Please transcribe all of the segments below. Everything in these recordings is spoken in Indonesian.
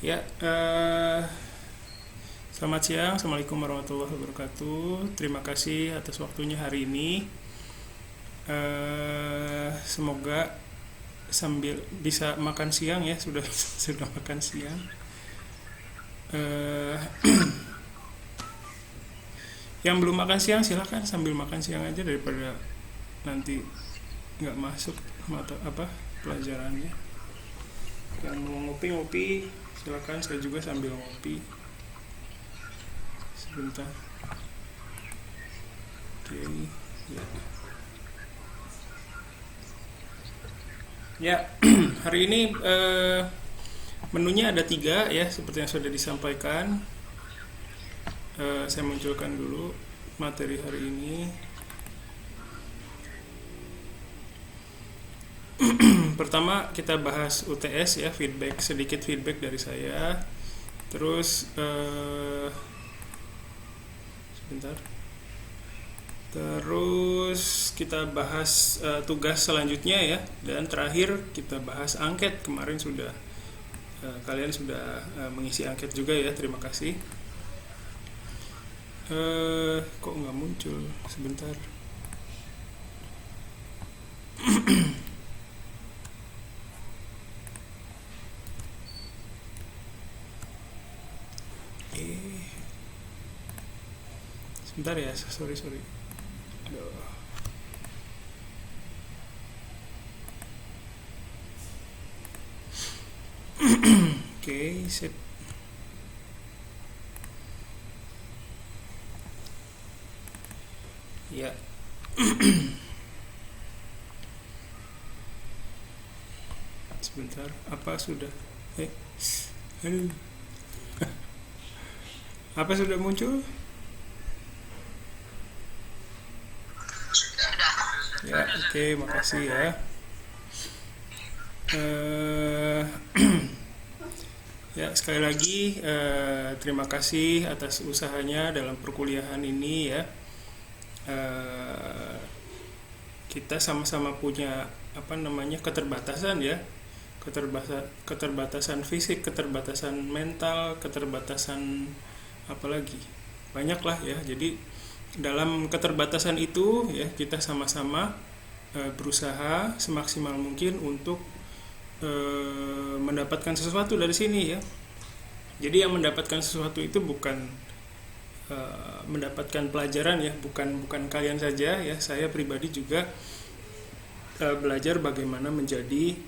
Ya, selamat siang. Assalamualaikum warahmatullahi wabarakatuh. Terima kasih atas waktunya hari ini. Semoga sambil bisa makan siang ya, sudah sudah makan siang. Eh, yang belum makan siang silahkan sambil makan siang aja daripada nanti nggak masuk mata apa pelajarannya. Yang mau ngopi-ngopi silakan, saya juga sambil ngopi sebentar. Oke, ya. Ya, hari ini menunya ada 3 ya, seperti yang sudah disampaikan. Saya munculkan dulu materi hari ini. Pertama kita bahas UTS ya, sedikit feedback dari saya. Terus sebentar. Terus kita bahas tugas selanjutnya ya, dan terakhir kita bahas angket. Kemarin sudah kalian sudah mengisi angket juga ya, terima kasih. Kok nggak muncul? Sebentar. Sebentar ya, sorry. Aduh. Oke, sip. Ya. Sebentar, apa sudah? Aduh. Apa sudah muncul? Ya, oke, makasih ya. Ya, sekali lagi terima kasih atas usahanya dalam perkuliahan ini ya. Kita sama-sama punya keterbatasan ya, keterbatasan fisik, keterbatasan mental, keterbatasan apalagi banyak lah ya. Jadi dalam keterbatasan itu ya kita sama-sama berusaha semaksimal mungkin untuk mendapatkan sesuatu dari sini ya. Jadi yang mendapatkan sesuatu itu bukan mendapatkan pelajaran ya, bukan kalian saja ya. Saya pribadi juga belajar bagaimana menjadi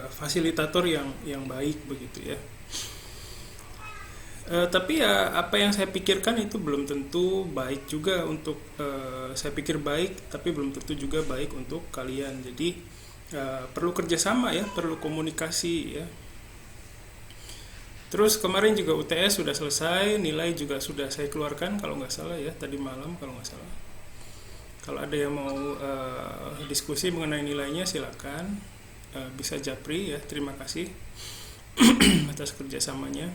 fasilitator yang baik begitu ya. Tapi ya apa yang saya pikirkan itu belum tentu baik juga untuk saya pikir baik, tapi belum tentu juga baik untuk kalian. Jadi perlu kerjasama ya, perlu komunikasi ya. Terus kemarin juga UTS sudah selesai, nilai juga sudah saya keluarkan kalau nggak salah ya, tadi malam kalau nggak salah. Kalau ada yang mau diskusi mengenai nilainya silakan, bisa japri ya. Terima kasih atas kerjasamanya.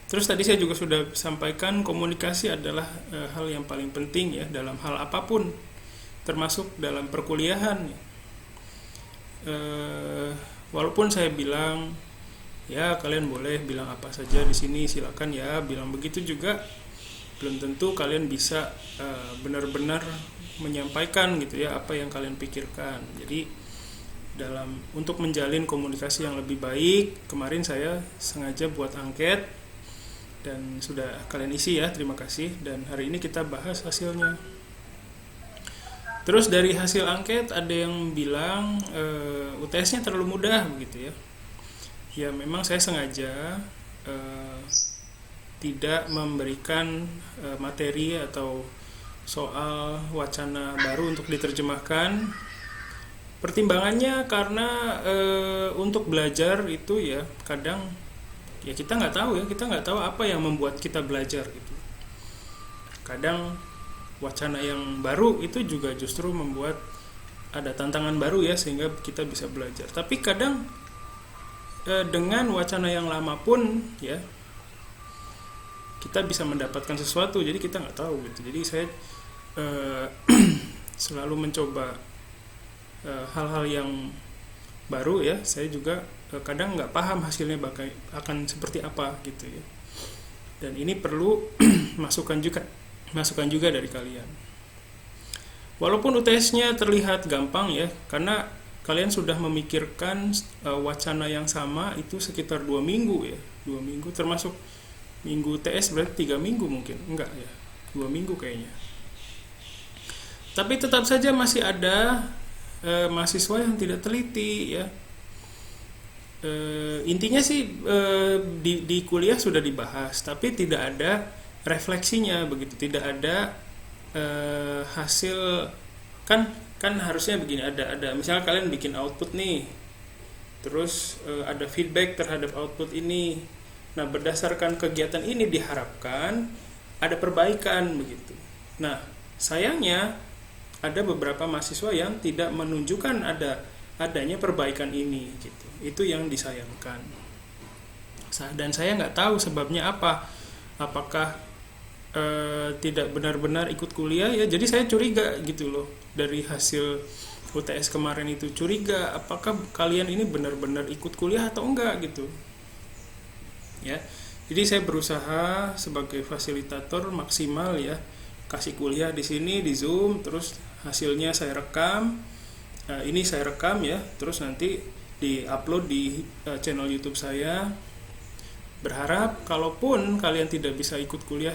Terus tadi saya juga sudah sampaikan komunikasi adalah hal yang paling penting ya dalam hal apapun, termasuk dalam perkuliahan. Walaupun saya bilang ya kalian boleh bilang apa saja di sini, silakan ya bilang begitu juga, belum tentu kalian bisa benar-benar menyampaikan gitu ya apa yang kalian pikirkan. Jadi untuk menjalin komunikasi yang lebih baik, kemarin saya sengaja buat angket dan sudah kalian isi ya, terima kasih. Dan hari ini kita bahas hasilnya. Terus dari hasil angket ada yang bilang UTS-nya terlalu mudah begitu ya. Ya memang saya sengaja tidak memberikan materi atau soal wacana baru untuk diterjemahkan. Pertimbangannya karena untuk belajar itu ya kadang ya kita nggak tahu apa yang membuat kita belajar gitu. Kadang wacana yang baru itu juga justru membuat ada tantangan baru ya, sehingga kita bisa belajar. Tapi kadang dengan wacana yang lama pun ya kita bisa mendapatkan sesuatu, jadi kita nggak tahu gitu. Jadi saya selalu mencoba hal-hal yang baru ya, saya juga kadang nggak paham hasilnya akan seperti apa gitu ya. Dan ini perlu masukan juga dari kalian. Walaupun UTS-nya terlihat gampang ya, karena kalian sudah memikirkan wacana yang sama itu sekitar 2 minggu ya. 2 minggu termasuk minggu TS berarti 3 minggu mungkin. Enggak ya, 2 minggu kayaknya. Tapi tetap saja masih ada mahasiswa yang tidak teliti ya. Intinya sih di kuliah sudah dibahas, tapi tidak ada refleksinya begitu, tidak ada hasil. Kan harusnya begini, ada misalnya kalian bikin output nih, terus ada feedback terhadap output ini. Nah, berdasarkan kegiatan ini diharapkan ada perbaikan begitu. Nah, sayangnya ada beberapa mahasiswa yang tidak menunjukkan adanya perbaikan ini gitu. Itu yang disayangkan. Dan saya nggak tahu sebabnya apa. Apakah tidak benar-benar ikut kuliah ya? Jadi saya curiga gitu loh dari hasil UTS kemarin itu, curiga apakah kalian ini benar-benar ikut kuliah atau enggak gitu. Ya. Jadi saya berusaha sebagai fasilitator maksimal ya, kasih kuliah di sini di Zoom, terus hasilnya saya rekam. Ini saya rekam ya, terus nanti di-upload di channel YouTube saya. Berharap kalaupun kalian tidak bisa ikut kuliah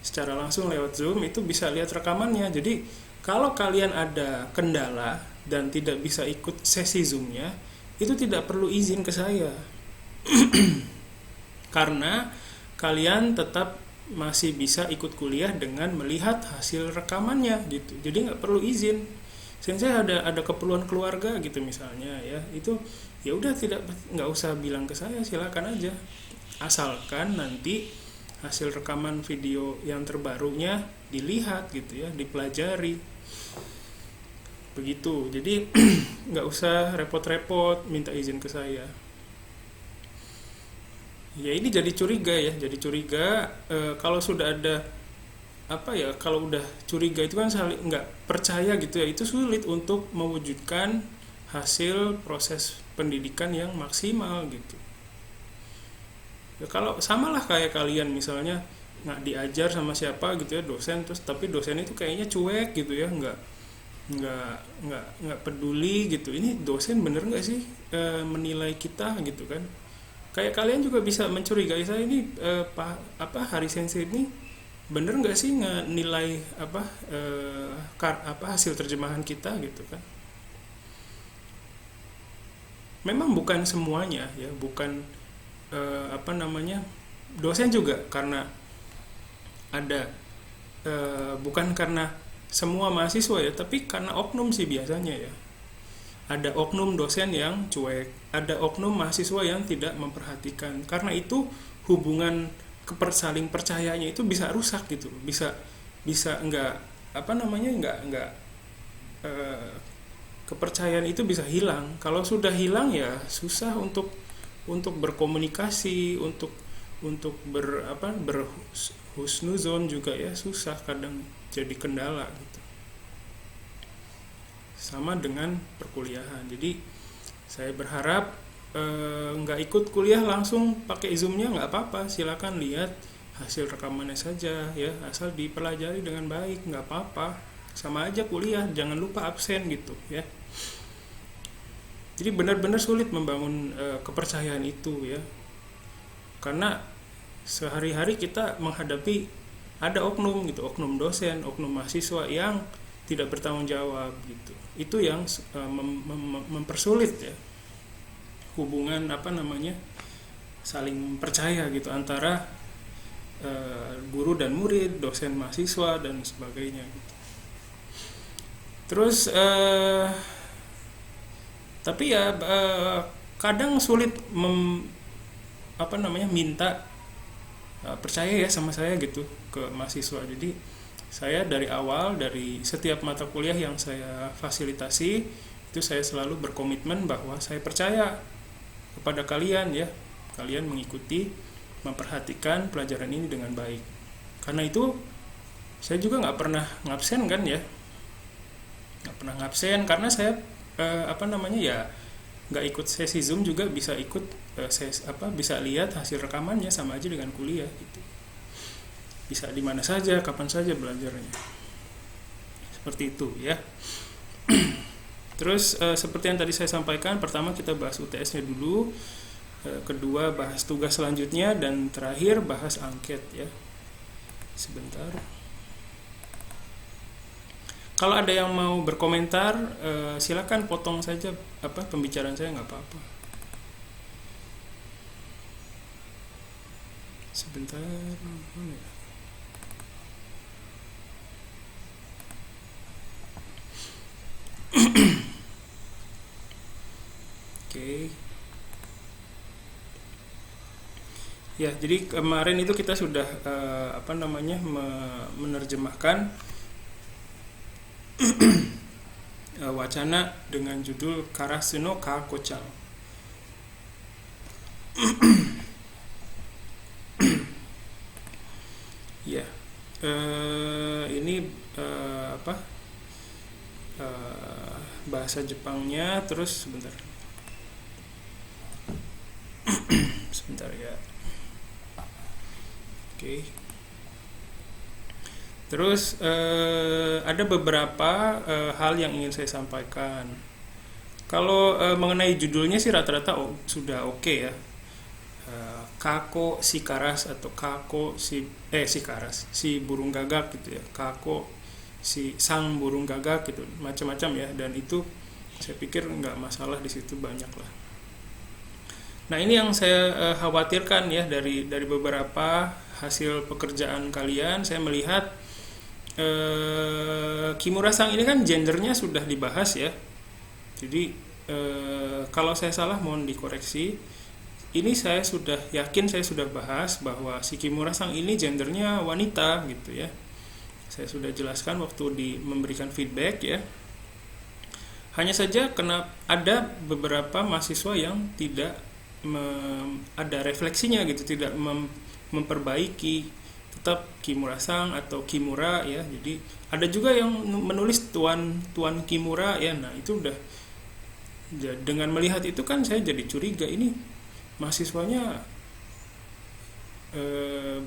secara langsung lewat Zoom, itu bisa lihat rekamannya. Jadi kalau kalian ada kendala dan tidak bisa ikut sesi Zoom-nya, itu tidak perlu izin ke saya. Karena kalian tetap masih bisa ikut kuliah dengan melihat hasil rekamannya gitu. Jadi nggak perlu izin. Saya ada keperluan keluarga gitu misalnya ya, itu ya udah nggak usah bilang ke saya, silakan aja, asalkan nanti hasil rekaman video yang terbarunya dilihat gitu ya, dipelajari begitu. Jadi nggak usah repot-repot minta izin ke saya. Ya ini jadi curiga kalau sudah ada kalau udah curiga itu kan saling nggak percaya gitu ya, itu sulit untuk mewujudkan hasil proses pendidikan yang maksimal gitu ya. Kalau samalah kayak kalian misalnya nggak diajar sama siapa gitu ya, dosen, terus tapi dosen itu kayaknya cuek gitu ya, nggak peduli gitu. Ini dosen bener nggak sih menilai kita gitu kan. Kayak kalian juga bisa mencurigai saya ini Hari Sensei ini bener nggak sih nilai hasil terjemahan kita gitu kan. Memang bukan semuanya ya, bukan dosen juga, karena ada bukan karena semua mahasiswa ya, tapi karena oknum sih biasanya ya. Ada oknum dosen yang cuek, ada oknum mahasiswa yang tidak memperhatikan. Karena itu hubungan saling percayanya itu bisa rusak gitu, bisa kepercayaan itu bisa hilang. Kalau sudah hilang ya susah untuk berkomunikasi, untuk berhusnuzon juga ya, susah, kadang jadi kendala gitu. Sama dengan perkuliahan. Jadi saya berharap nggak ikut kuliah langsung pakai Zoom-nya nggak apa-apa, silakan lihat hasil rekamannya saja ya, asal dipelajari dengan baik, nggak apa-apa, sama aja kuliah, jangan lupa absen gitu ya. Jadi benar-benar sulit membangun kepercayaan itu ya, karena sehari-hari kita menghadapi ada oknum gitu, oknum dosen, oknum mahasiswa yang tidak bertanggung jawab gitu. Itu yang mempersulit ya hubungan saling percaya gitu antara guru dan murid, dosen mahasiswa dan sebagainya gitu. Terus tapi ya kadang sulit minta percaya ya sama saya gitu ke mahasiswa. Jadi saya dari awal, dari setiap mata kuliah yang saya fasilitasi itu saya selalu berkomitmen bahwa saya percaya kepada kalian ya, kalian mengikuti, memperhatikan pelajaran ini dengan baik. Karena itu saya juga nggak pernah ngabsen kan ya, nggak pernah ngabsen, karena saya nggak ikut sesi Zoom juga bisa ikut bisa lihat hasil rekamannya, sama aja dengan kuliah gitu. Bisa di mana saja, kapan saja belajarnya. Seperti itu ya. Terus seperti yang tadi saya sampaikan, pertama kita bahas UTS-nya dulu, kedua bahas tugas selanjutnya, dan terakhir bahas angket ya. Sebentar. Kalau ada yang mau berkomentar, silakan potong saja pembicaraan saya, nggak apa-apa. Sebentar. Mana ya? Oke. Ya, jadi kemarin itu kita sudah menerjemahkan wacana dengan judul Karasuno Ka Kochang. Ya, ini bahasa Jepangnya. Terus sebentar ya. Oke. Terus ada beberapa hal yang ingin saya sampaikan. Kalau mengenai judulnya sih rata-rata sudah oke ya. Kako si karas atau kako si karas, si burung gagak gitu ya. Kako si sang burung gagak gitu, macam-macam ya. Dan itu saya pikir nggak masalah, di situ banyak lah. Nah, ini yang saya khawatirkan ya, dari beberapa hasil pekerjaan kalian. Saya melihat Kimura-san ini kan gendernya sudah dibahas ya. Jadi kalau saya salah mohon dikoreksi. Ini saya sudah yakin, saya sudah bahas bahwa si Kimura-san ini gendernya wanita gitu ya. Saya sudah jelaskan waktu memberikan feedback ya. Hanya saja karena ada beberapa mahasiswa yang tidak ada refleksinya gitu, tidak memperbaiki, tetap Kimura-san atau Kimura ya. Jadi ada juga yang menulis tuan Kimura ya. Nah, itu udah, dengan melihat itu kan saya jadi curiga, ini mahasiswanya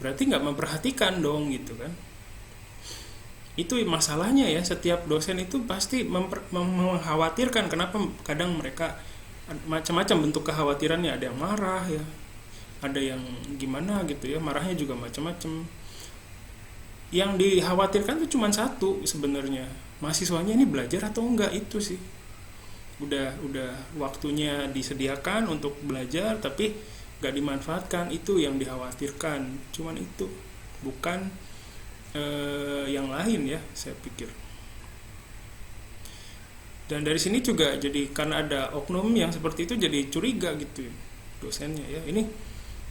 berarti nggak memperhatikan dong gitu kan. Itu masalahnya ya, setiap dosen itu pasti mengkhawatirkan. Kenapa kadang mereka macam-macam bentuk kekhawatirannya, ada yang marah ya, ada yang gimana gitu ya, marahnya juga macam-macam. Yang dikhawatirkan itu cuma satu sebenarnya, mahasiswanya ini belajar atau enggak. Itu sih udah waktunya disediakan untuk belajar tapi nggak dimanfaatkan, itu yang dikhawatirkan. Cuman itu, bukan yang lain ya, saya pikir. Dan dari sini juga jadi, karena ada oknum yang seperti itu, jadi curiga gitu dosennya ya, ini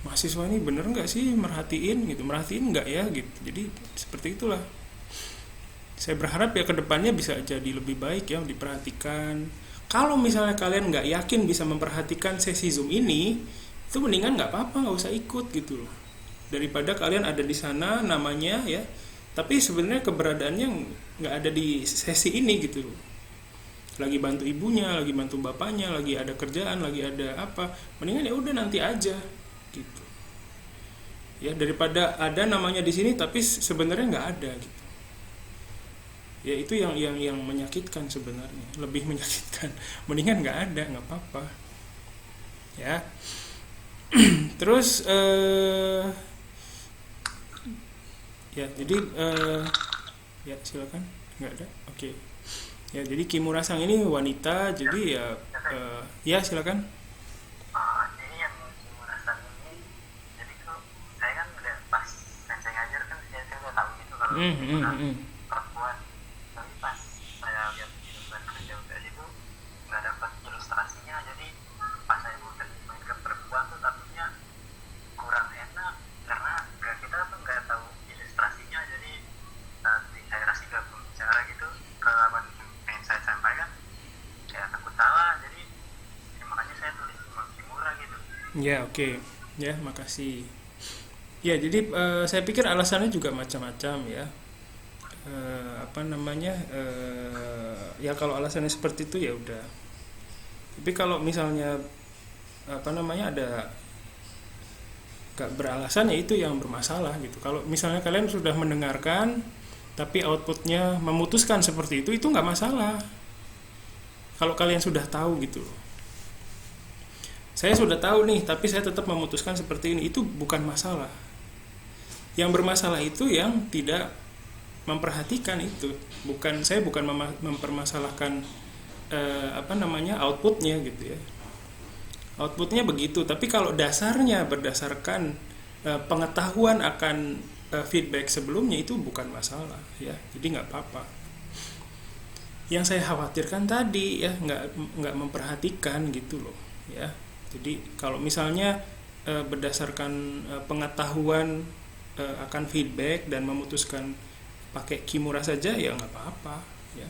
mahasiswa ini bener nggak sih merhatiin nggak ya gitu. Jadi seperti itulah. Saya berharap ya kedepannya bisa jadi lebih baik ya, diperhatikan. Kalau misalnya kalian nggak yakin bisa memperhatikan sesi Zoom ini, itu mendingan nggak apa-apa, nggak usah ikut gitu loh. Daripada kalian ada di sana namanya ya, tapi sebenarnya keberadaannya nggak ada di sesi ini gitu loh. Lagi bantu ibunya, lagi bantu bapaknya, lagi ada kerjaan, lagi ada apa, mendingan ya udah nanti aja gitu. Ya, daripada ada namanya di sini tapi sebenarnya nggak ada gitu. Ya, itu yang menyakitkan sebenarnya, lebih menyakitkan. Mendingan nggak ada, nggak apa-apa ya. Terus ya, jadi ya silakan. Nggak ada, oke. Ya, jadi Kimura-san ini wanita, jadi ya ya silakan. Ini yang Kimura-san ini, jadi tuh saya kan udah pas saya ngajar kan saya udah tahu gitu kalau Kimura perempuan. Tapi pas saya lihat di beban kerja udah itu nggak dapat ilustrasinya, jadi pas saya mau terjemahin ke perempuan tuh takutnya kurang enak karena kita tuh nggak tahu ilustrasinya. Jadi saat saya kasih gabung bicara gitu ke apa yang saya sampaikan, saya takut salah, jadi makanya saya tulis Kimura gitu. Ya, oke. Ya, makasih. Ya, jadi saya pikir alasannya juga macam-macam ya. Ya kalau alasannya seperti itu ya udah. Tapi kalau misalnya ada gak beralasan, ya itu yang bermasalah gitu. Kalau misalnya kalian sudah mendengarkan tapi outputnya memutuskan seperti itu nggak masalah. Kalau kalian sudah tahu gitu, saya sudah tahu nih tapi saya tetap memutuskan seperti ini, itu bukan masalah. Yang bermasalah itu yang tidak memperhatikan itu. Saya bukan mempermasalahkan outputnya gitu ya. Outputnya begitu, tapi kalau dasarnya berdasarkan pengetahuan akan feedback sebelumnya, itu bukan masalah ya, jadi nggak apa-apa. Yang saya khawatirkan tadi ya, nggak memperhatikan gitu loh ya. Jadi kalau misalnya berdasarkan pengetahuan akan feedback dan memutuskan pakai Kimura saja, ya nggak apa-apa ya.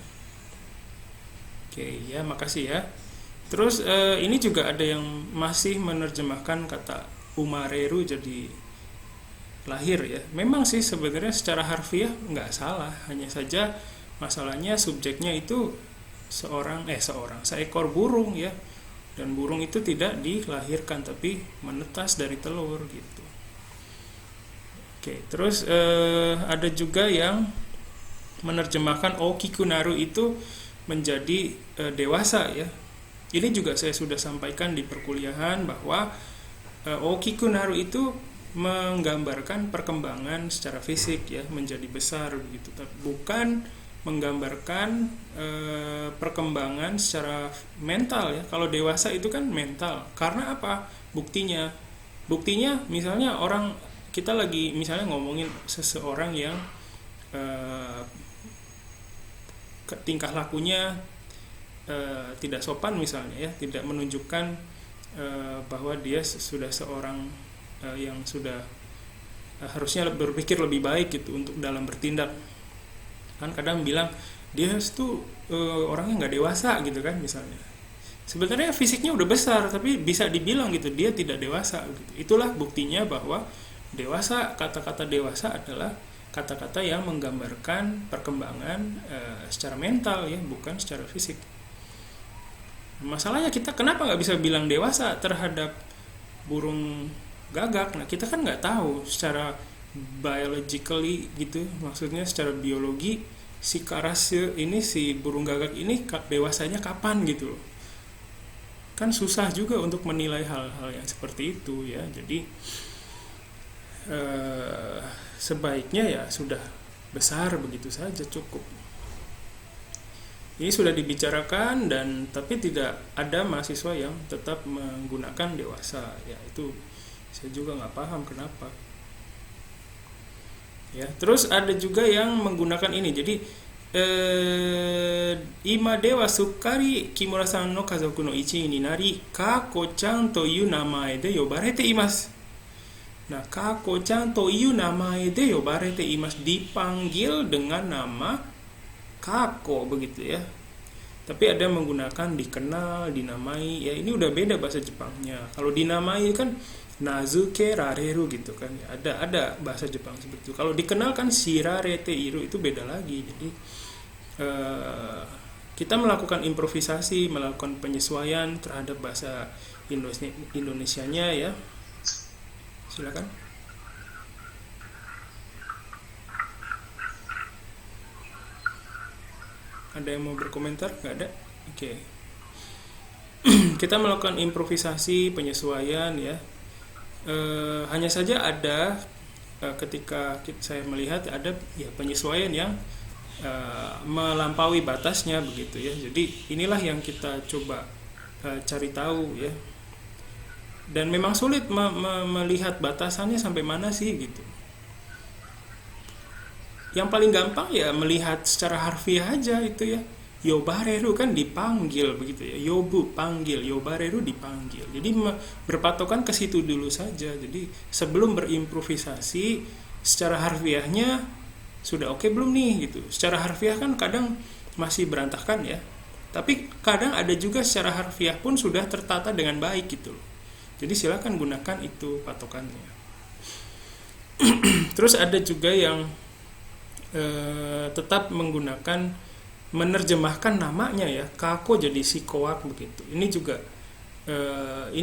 Oke ya, makasih ya. Terus ini juga ada yang masih menerjemahkan kata umareru jadi lahir ya. Memang sih sebenarnya secara harfiah nggak salah, hanya saja masalahnya subjeknya itu seekor burung ya, dan burung itu tidak dilahirkan tapi menetas dari telur gitu. Oke, terus ada juga yang menerjemahkan okikunaru itu menjadi dewasa ya. Ini juga saya sudah sampaikan di perkuliahan bahwa okikunaru itu menggambarkan perkembangan secara fisik ya, menjadi besar begitu, bukan menggambarkan perkembangan secara mental ya. Kalau dewasa itu kan mental. Karena apa? Buktinya misalnya kita lagi misalnya ngomongin seseorang yang tingkah lakunya tidak sopan misalnya ya, tidak menunjukkan bahwa dia sudah seorang yang sudah harusnya berpikir lebih baik gitu untuk dalam bertindak. Kan kadang bilang dia itu orangnya nggak dewasa gitu kan misalnya. Sebenarnya fisiknya udah besar tapi bisa dibilang gitu dia tidak dewasa gitu. Itulah buktinya bahwa dewasa, kata-kata dewasa adalah kata-kata yang menggambarkan perkembangan secara mental ya, bukan secara fisik. Masalahnya kita kenapa nggak bisa bilang dewasa terhadap burung gagak? Nah kita kan nggak tahu secara biologically gitu, maksudnya secara biologi si karasnya ini, si burung gagak ini dewasanya kapan gitu loh. Kan susah juga untuk menilai hal-hal yang seperti itu ya. Jadi sebaiknya ya sudah besar begitu saja cukup. Ini sudah dibicarakan tapi tidak ada mahasiswa yang tetap menggunakan dewasa ya, itu saya juga nggak paham kenapa ya. Terus ada juga yang menggunakan ini, jadi ima dewa sukkari Kimura-san no kazoku no ichi ni nari Kako-chan to iu namae de yobarete imasu. Nah, Kako-chan to iu namae de yobarete imasu, dipanggil dengan nama Kako begitu ya. Tapi ada menggunakan dikenal, dinamai ya, ini udah beda bahasa Jepangnya. Kalau dinamai kan nazuke rareru gitu kan ya. Ada bahasa Jepang seperti itu. Kalau dikenal kan shirarete iru, itu beda lagi. Jadi kita melakukan improvisasi, melakukan penyesuaian terhadap bahasa Indonesianya ya. Silakan. Ada yang mau berkomentar? Nggak ada? Oke. Kita melakukan improvisasi, penyesuaian ya. Hanya saja ada ketika saya melihat ada ya penyesuaian yang melampaui batasnya begitu ya. Jadi inilah yang kita coba cari tahu ya. Dan memang sulit melihat batasannya sampai mana sih gitu. Yang paling gampang ya melihat secara harfiah aja itu ya. Yobareru kan dipanggil begitu ya. Yobu panggil, yobareru dipanggil. Jadi berpatokan ke situ dulu saja. Jadi sebelum berimprovisasi secara harfiahnya sudah oke belum nih gitu. Secara harfiah kan kadang masih berantakan ya. Tapi kadang ada juga secara harfiah pun sudah tertata dengan baik gitu loh. Jadi silakan gunakan itu patokannya. Terus ada juga yang tetap menggunakan menerjemahkan namanya ya, kako jadi si koak begitu. Ini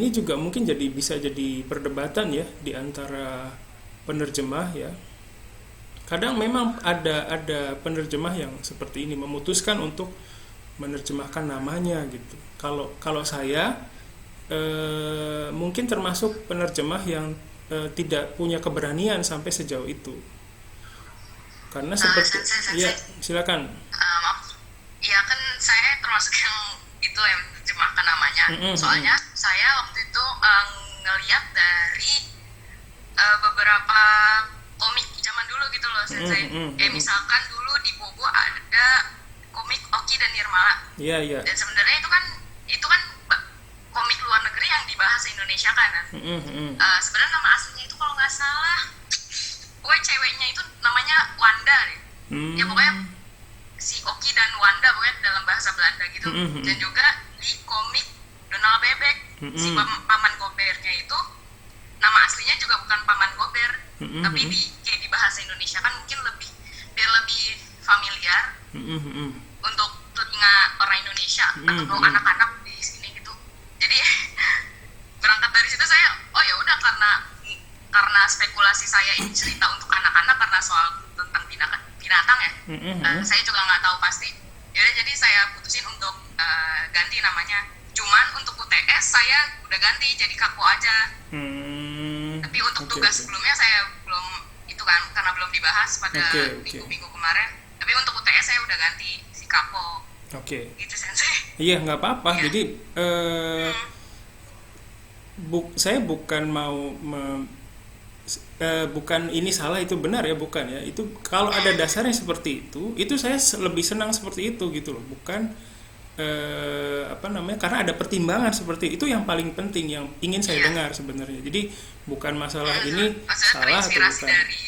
juga mungkin bisa jadi perdebatan ya di antara penerjemah ya. Kadang memang ada penerjemah yang seperti ini memutuskan untuk menerjemahkan namanya gitu. Kalau saya mungkin termasuk penerjemah yang tidak punya keberanian sampai sejauh itu. Karena seperti Sensei. ya, silakan. Iya kan saya termasuk yang itu yang terjemahkan namanya. Soalnya saya waktu itu ngeliat dari beberapa komik zaman dulu gitu loh, Sensei. Kayak misalkan dulu di Bobo ada komik Oki dan Nirmala. Iya. Dan sebenarnya itu kan komik luar negeri yang dibahas Indonesia kan. Sebenarnya nama aslinya itu kalau nggak salah, pokoknya ceweknya itu namanya Wanda deh. Ya pokoknya si Oki dan Wanda pokoknya dalam bahasa Belanda gitu. Dan juga di komik Donald Bebek, si paman gobernya itu nama aslinya juga bukan paman gober, tapi kayak di bahasa Indonesia kan mungkin biar lebih familiar untuk telinga orang Indonesia atau anak-anak di sini gitu. Jadi berangkat dari situ saya, oh ya udah karena spekulasi saya ini cerita untuk anak-anak karena soal tentang binatang ya. Saya juga nggak tahu pasti. Yaudah, jadi saya putusin untuk ganti namanya. Cuman untuk UTS saya udah ganti jadi Kako aja. Tapi untuk tugas sebelumnya saya belum itu kan karena belum dibahas pada minggu-minggu kemarin. Tapi untuk UTS saya udah ganti si Kako. Gitu Sensei. Iya, nggak apa-apa. Ya. Jadi saya bukan mau bukan ini salah itu benar ya, bukan ya. Itu kalau ada dasarnya seperti itu saya lebih senang seperti itu gitu loh. Bukan karena ada pertimbangan seperti itu yang paling penting yang ingin saya dengar sebenarnya. Jadi bukan masalah ini salah atau bukan. Dari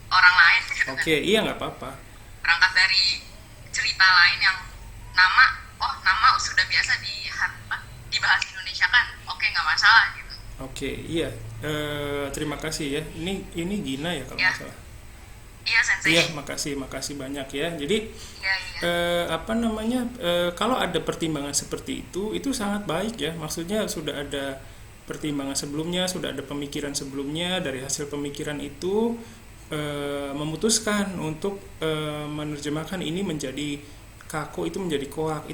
orang lain gitu. Iya, nggak apa-apa. Berangkat dari cerita lain yang nama sudah biasa dibahas Indonesia kan, nggak masalah gitu. Iya. Terima kasih ya. Ini Gina ya kalau nggak salah. Iya Sensei. Iya, makasih banyak ya. Jadi kalau ada pertimbangan seperti itu sangat baik ya. Maksudnya sudah ada pertimbangan sebelumnya, sudah ada pemikiran sebelumnya, dari hasil pemikiran itu memutuskan untuk menerjemahkan ini menjadi kako, itu menjadi koak.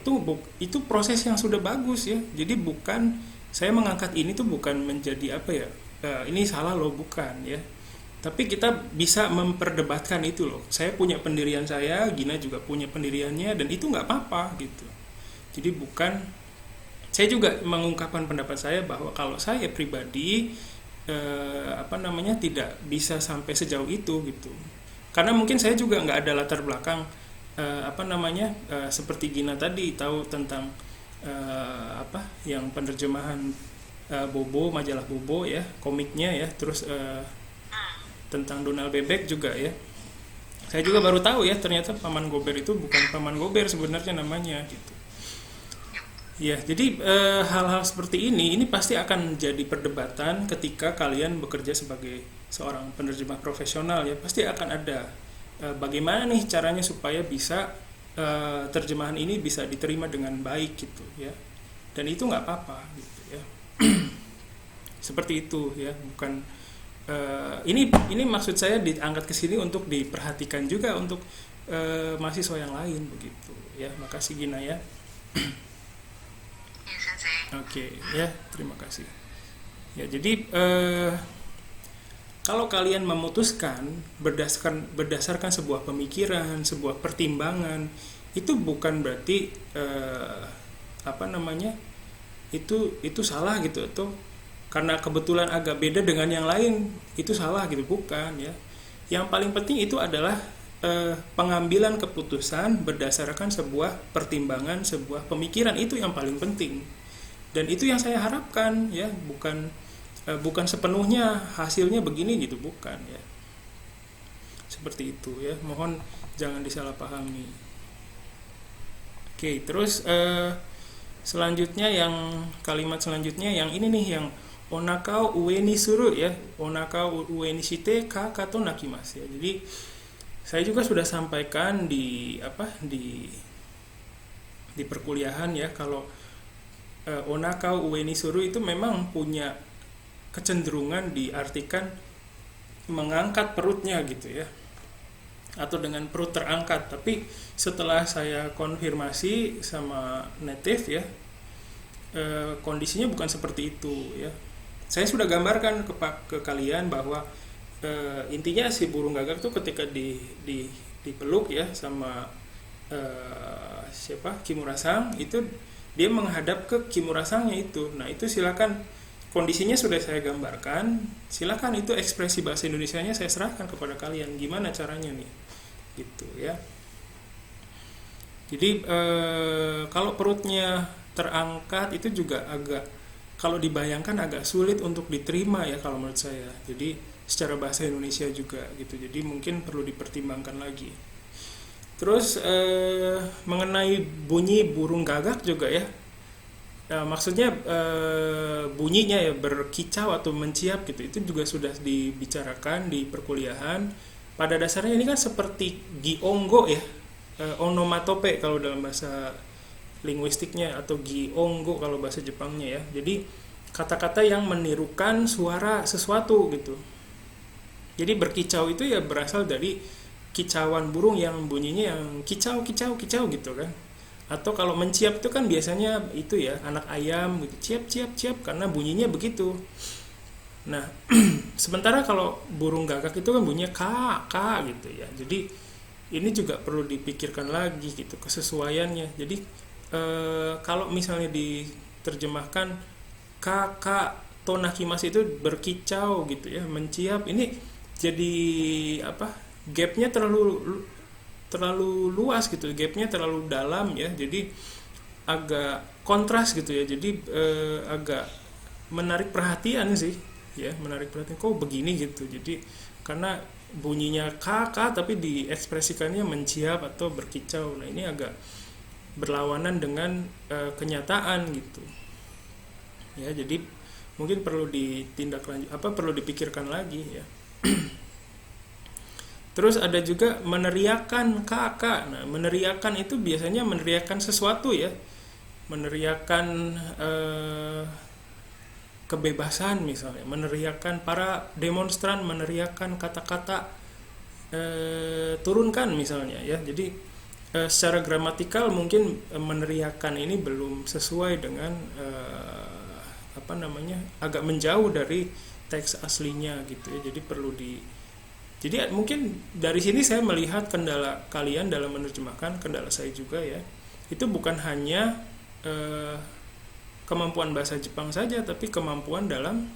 Itu proses yang sudah bagus ya. Jadi bukan saya mengangkat ini tuh bukan menjadi ini salah loh, bukan ya. Tapi kita bisa memperdebatkan itu loh. Saya punya pendirian saya, Gina juga punya pendiriannya, dan itu nggak apa-apa gitu. Jadi saya juga mengungkapkan pendapat saya bahwa kalau saya pribadi tidak bisa sampai sejauh itu gitu. Karena mungkin saya juga nggak ada latar belakang seperti Gina tadi tahu tentang yang penerjemahan Bobo, majalah Bobo ya, komiknya ya, terus tentang Donald Bebek juga ya. Saya juga baru tahu ya ternyata paman gober itu bukan paman gober sebenarnya namanya gitu. Ya, jadi hal-hal seperti ini pasti akan jadi perdebatan ketika kalian bekerja sebagai seorang penerjemah profesional ya. Pasti akan ada bagaimana nih caranya supaya bisa terjemahan ini bisa diterima dengan baik gitu ya. Dan itu nggak apa-apa gitu ya. Seperti itu ya, bukan ini maksud saya diangkat ke sini untuk diperhatikan juga untuk mahasiswa yang lain begitu ya. Makasih Gina ya. Oke, ya, terima kasih. Ya, jadi kalau kalian memutuskan berdasarkan sebuah pemikiran, sebuah pertimbangan, itu bukan berarti itu salah gitu, atau karena kebetulan agak beda dengan yang lain itu salah gitu, bukan ya. Yang paling penting itu adalah pengambilan keputusan berdasarkan sebuah pertimbangan, sebuah pemikiran, itu yang paling penting. Dan itu yang saya harapkan ya, bukan sepenuhnya hasilnya begini gitu, bukan ya. Seperti itu ya, mohon jangan disalahpahami. Oke, terus selanjutnya kalimat selanjutnya yang ini nih, yang onakao ue ni suru ya, onakao ue ni shite kaka to nakimasu ya. Jadi saya juga sudah sampaikan di di perkuliahan ya, kalau onakau ue ni suru itu memang punya kecenderungan diartikan mengangkat perutnya gitu ya, atau dengan perut terangkat. Tapi setelah saya konfirmasi sama native ya, kondisinya bukan seperti itu ya. Saya sudah gambarkan ke kalian bahwa intinya si burung gagak tuh ketika dipeluk ya sama Kimura-san, itu dia menghadap ke Kimura-sannya itu. Nah itu silakan, kondisinya sudah saya gambarkan, silakan itu ekspresi bahasa Indonesianya saya serahkan kepada kalian gimana caranya nih gitu ya. Jadi kalau perutnya terangkat itu juga agak, kalau dibayangkan agak sulit untuk diterima ya kalau menurut saya. Jadi secara bahasa Indonesia juga gitu, jadi mungkin perlu dipertimbangkan lagi. Terus mengenai bunyi burung gagak juga ya, maksudnya bunyinya ya berkicau atau menciap gitu, itu juga sudah dibicarakan di perkuliahan. Pada dasarnya ini kan seperti gionggo ya, onomatope kalau dalam bahasa linguistiknya, atau gionggo kalau bahasa Jepangnya ya. Jadi kata-kata yang menirukan suara sesuatu gitu. Jadi berkicau itu ya berasal dari kicauan burung yang bunyinya yang kicau kicau kicau gitu kan. Atau kalau menciap itu kan biasanya itu ya anak ayam gitu, ciap ciap ciap, karena bunyinya begitu. Nah sementara kalau burung gagak itu kan bunyinya ka gitu ya. Jadi ini juga perlu dipikirkan lagi gitu kesesuaiannya. Jadi kalau misalnya diterjemahkan ka tonakimasu itu berkicau gitu ya, menciap, ini jadi gapnya terlalu luas gitu, gapnya terlalu dalam ya, jadi agak kontras gitu ya. Jadi agak menarik perhatian sih ya, menarik perhatian kok begini gitu. Jadi karena bunyinya ka tapi diekspresikannya menciap atau berkicau. Nah ini agak berlawanan dengan kenyataan gitu ya. Jadi mungkin perlu perlu dipikirkan lagi ya. Terus ada juga meneriakan kakak. Nah, meneriakan itu biasanya meneriakan sesuatu ya, meneriakan kebebasan misalnya, meneriakan para demonstran, meneriakan kata-kata turunkan misalnya ya. Jadi secara gramatikal mungkin meneriakan ini belum sesuai dengan agak menjauh dari teks aslinya gitu ya. Jadi perlu jadi mungkin dari sini saya melihat kendala kalian dalam menerjemahkan, kendala saya juga ya. Itu bukan hanya kemampuan bahasa Jepang saja, tapi kemampuan dalam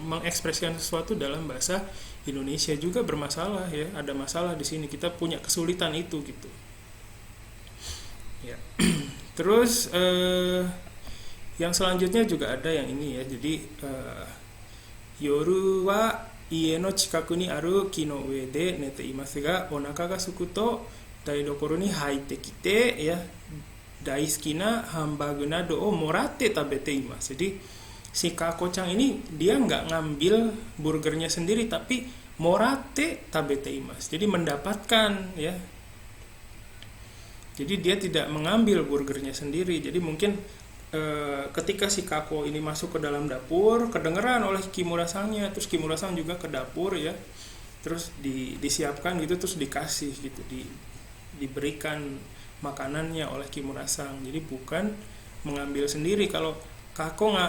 mengekspresikan sesuatu dalam bahasa Indonesia juga bermasalah ya. Ada masalah di sini, kita punya kesulitan itu gitu. Ya. Terus yang selanjutnya juga ada yang ini ya. Jadi yoru wa ie no chikaku ni aru ki no ue de nete imasu ga onaka ga suku to daidokoro ni haite kite ya daisuki na hamburger nado o moratte tabete imasu. Jadi si Kako-chan ini dia nggak ngambil burgernya sendiri, tapi moratte tabete imasu. Jadi mendapatkan ya. Jadi dia tidak mengambil burgernya sendiri. Jadi mungkin ketika si Kako ini masuk ke dalam dapur, kedengeran oleh Kimura-sannya, terus Kimura-san juga ke dapur ya, terus disiapkan gitu, terus dikasih gitu, diberikan makanannya oleh Kimura-san. Jadi bukan mengambil sendiri. Kalau Kako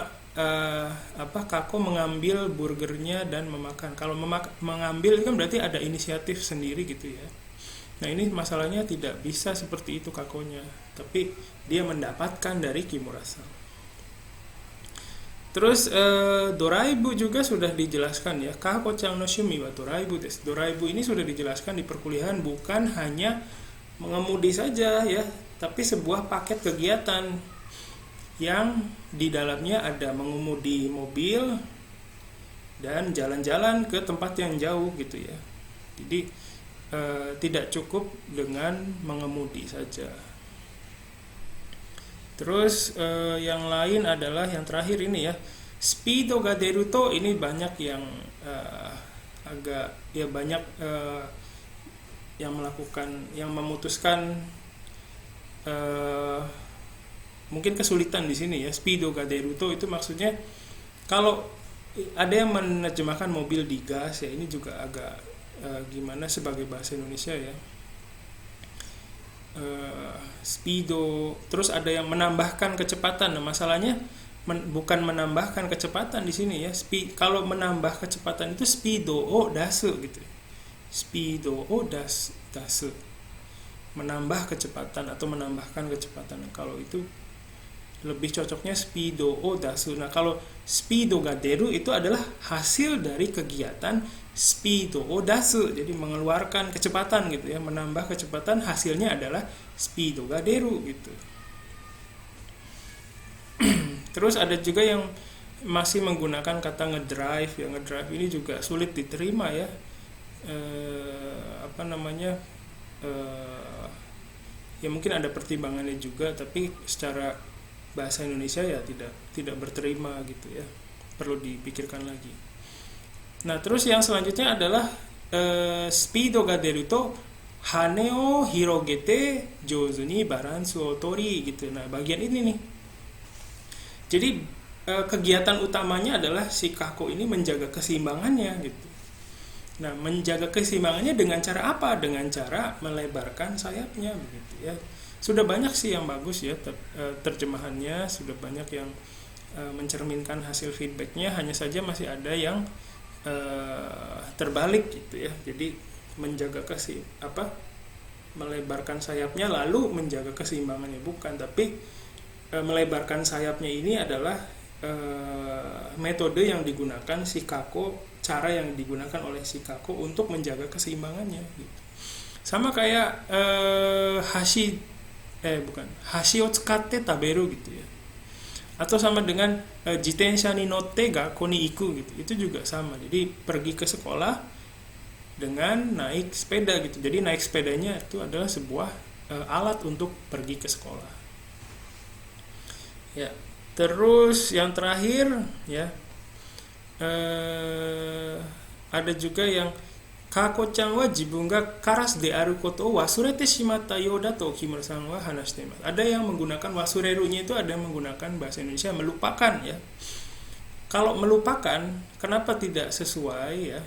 Kako mengambil burgernya dan memakan. Kalau mengambil itu kan berarti ada inisiatif sendiri gitu ya. Nah ini masalahnya tidak bisa seperti itu Kakonya, tapi dia mendapatkan dari Kimura-san. Terus doraibu juga sudah dijelaskan ya. Kako-chan no shumi wa doraibu desu. Doraibu ini sudah dijelaskan di perkuliahan, bukan hanya mengemudi saja ya, tapi sebuah paket kegiatan yang di dalamnya ada mengemudi mobil dan jalan-jalan ke tempat yang jauh gitu ya. Jadi tidak cukup dengan mengemudi saja. Terus yang lain adalah yang terakhir ini ya, speedo ga deru to. Ini banyak yang agak ya banyak yang memutuskan mungkin kesulitan di sini ya. Speedo ga deru itu maksudnya kalau ada yang menerjemahkan mobil digas ya, ini juga agak gimana sebagai bahasa Indonesia ya. Speedo, terus ada yang menambahkan kecepatan. Nah, masalahnya bukan menambahkan kecepatan di sini ya. Kalau menambah kecepatan itu speedo o dasu gitu. Speedo o dasu. Menambah kecepatan atau menambahkan kecepatan. Kalau itu lebih cocoknya speedo o dasu. Nah, kalau speedo ga deru itu adalah hasil dari kegiatan speedo o dasu. Jadi mengeluarkan kecepatan gitu ya, menambah kecepatan, hasilnya adalah speedo ga deru gitu. Terus ada juga yang masih menggunakan kata ngedrive. Ya, ngedrive ini juga sulit diterima ya. Ya mungkin ada pertimbangannya juga, tapi secara bahasa Indonesia ya tidak berterima gitu ya. Perlu dipikirkan lagi. Nah, terus yang selanjutnya adalah speedo ga deru to hane o hirogete jouzu ni balansu o tori gitu. Nah, bagian ini nih. Jadi kegiatan utamanya adalah si kako ini menjaga keseimbangannya gitu. Nah, menjaga keseimbangannya dengan cara apa? Dengan cara melebarkan sayapnya begitu ya. Sudah banyak sih yang bagus ya terjemahannya, sudah banyak yang mencerminkan hasil feedbacknya, hanya saja masih ada yang terbalik gitu ya. Jadi menjaga melebarkan sayapnya lalu menjaga keseimbangannya, bukan, tapi melebarkan sayapnya ini adalah metode yang digunakan si kako, cara yang digunakan oleh si kako untuk menjaga keseimbangannya gitu. Sama kayak hashi o tsukatte taberu gitu ya. Atau sama dengan jitensha ni notte ga koni iku gitu. Itu juga sama. Jadi pergi ke sekolah dengan naik sepeda gitu. Jadi naik sepedanya itu adalah sebuah alat untuk pergi ke sekolah. Ya, terus yang terakhir ya, ada juga yang kako-chan wa jibun ga karas de aru koto o wasurete shimatta you da to Kimura-san wa hanashite imasu. Ada yang menggunakan wasureru-nya itu, ada yang menggunakan bahasa Indonesia melupakan ya. Kalau melupakan, kenapa tidak sesuai ya?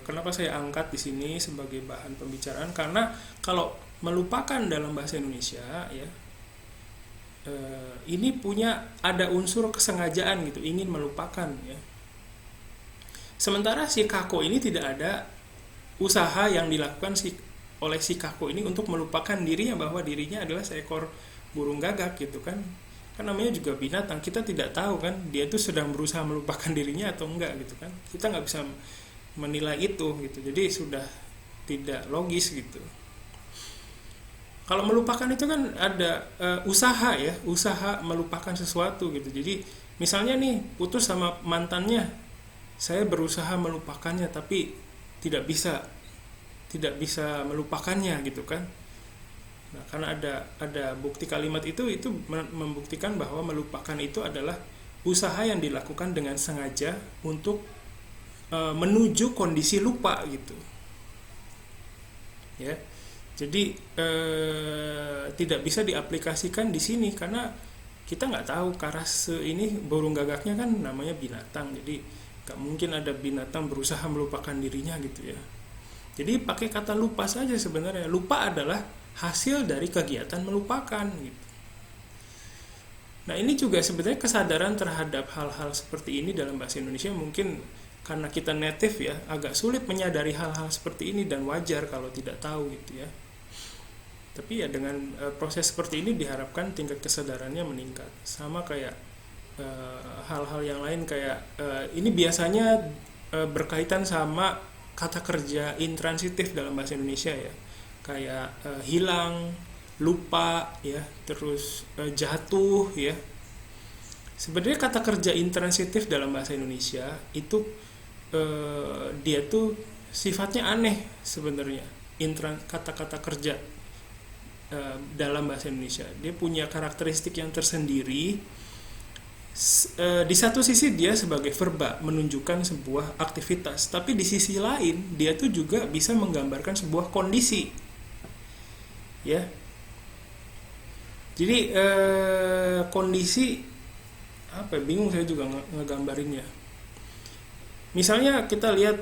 Kenapa saya angkat di sini sebagai bahan pembicaraan? Karena kalau melupakan dalam bahasa Indonesia ya, ini ada unsur kesengajaan gitu, ingin melupakan ya. Sementara si kako ini tidak ada usaha yang dilakukan oleh si kako ini untuk melupakan dirinya, bahwa dirinya adalah seekor burung gagak gitu kan. Kan namanya juga binatang, kita tidak tahu kan dia itu sedang berusaha melupakan dirinya atau enggak gitu kan. Kita nggak bisa menilai itu gitu. Jadi sudah tidak logis gitu. Kalau melupakan itu kan ada usaha ya, usaha melupakan sesuatu gitu. Jadi misalnya nih putus sama mantannya, saya berusaha melupakannya tapi tidak bisa melupakannya gitu kan. Nah, karena ada bukti kalimat itu membuktikan bahwa melupakan itu adalah usaha yang dilakukan dengan sengaja untuk menuju kondisi lupa gitu. Ya. Jadi tidak bisa diaplikasikan di sini karena kita nggak tahu karase ini burung gagaknya kan namanya binatang, jadi nggak mungkin ada binatang berusaha melupakan dirinya gitu ya. Jadi pakai kata lupa saja sebenarnya. Lupa adalah hasil dari kegiatan melupakan gitu. Nah, ini juga sebenarnya kesadaran terhadap hal-hal seperti ini dalam bahasa Indonesia mungkin karena kita native ya, agak sulit menyadari hal-hal seperti ini dan wajar kalau tidak tahu gitu ya. Tapi ya dengan proses seperti ini diharapkan tingkat kesadarannya meningkat. Sama kayak hal-hal yang lain kayak ini biasanya berkaitan sama kata kerja intransitif dalam bahasa Indonesia ya. Kayak hilang, lupa ya, terus jatuh ya. Sebenarnya kata kerja intransitif dalam bahasa Indonesia itu dia tuh sifatnya aneh sebenarnya. Kata-kata kerja dalam bahasa Indonesia dia punya karakteristik yang tersendiri Di satu sisi dia sebagai verba menunjukkan sebuah aktivitas, tapi di sisi lain dia tuh juga bisa menggambarkan sebuah kondisi, ya. Jadi kondisi apa? Bingung saya juga ngegambarinnya. Misalnya kita lihat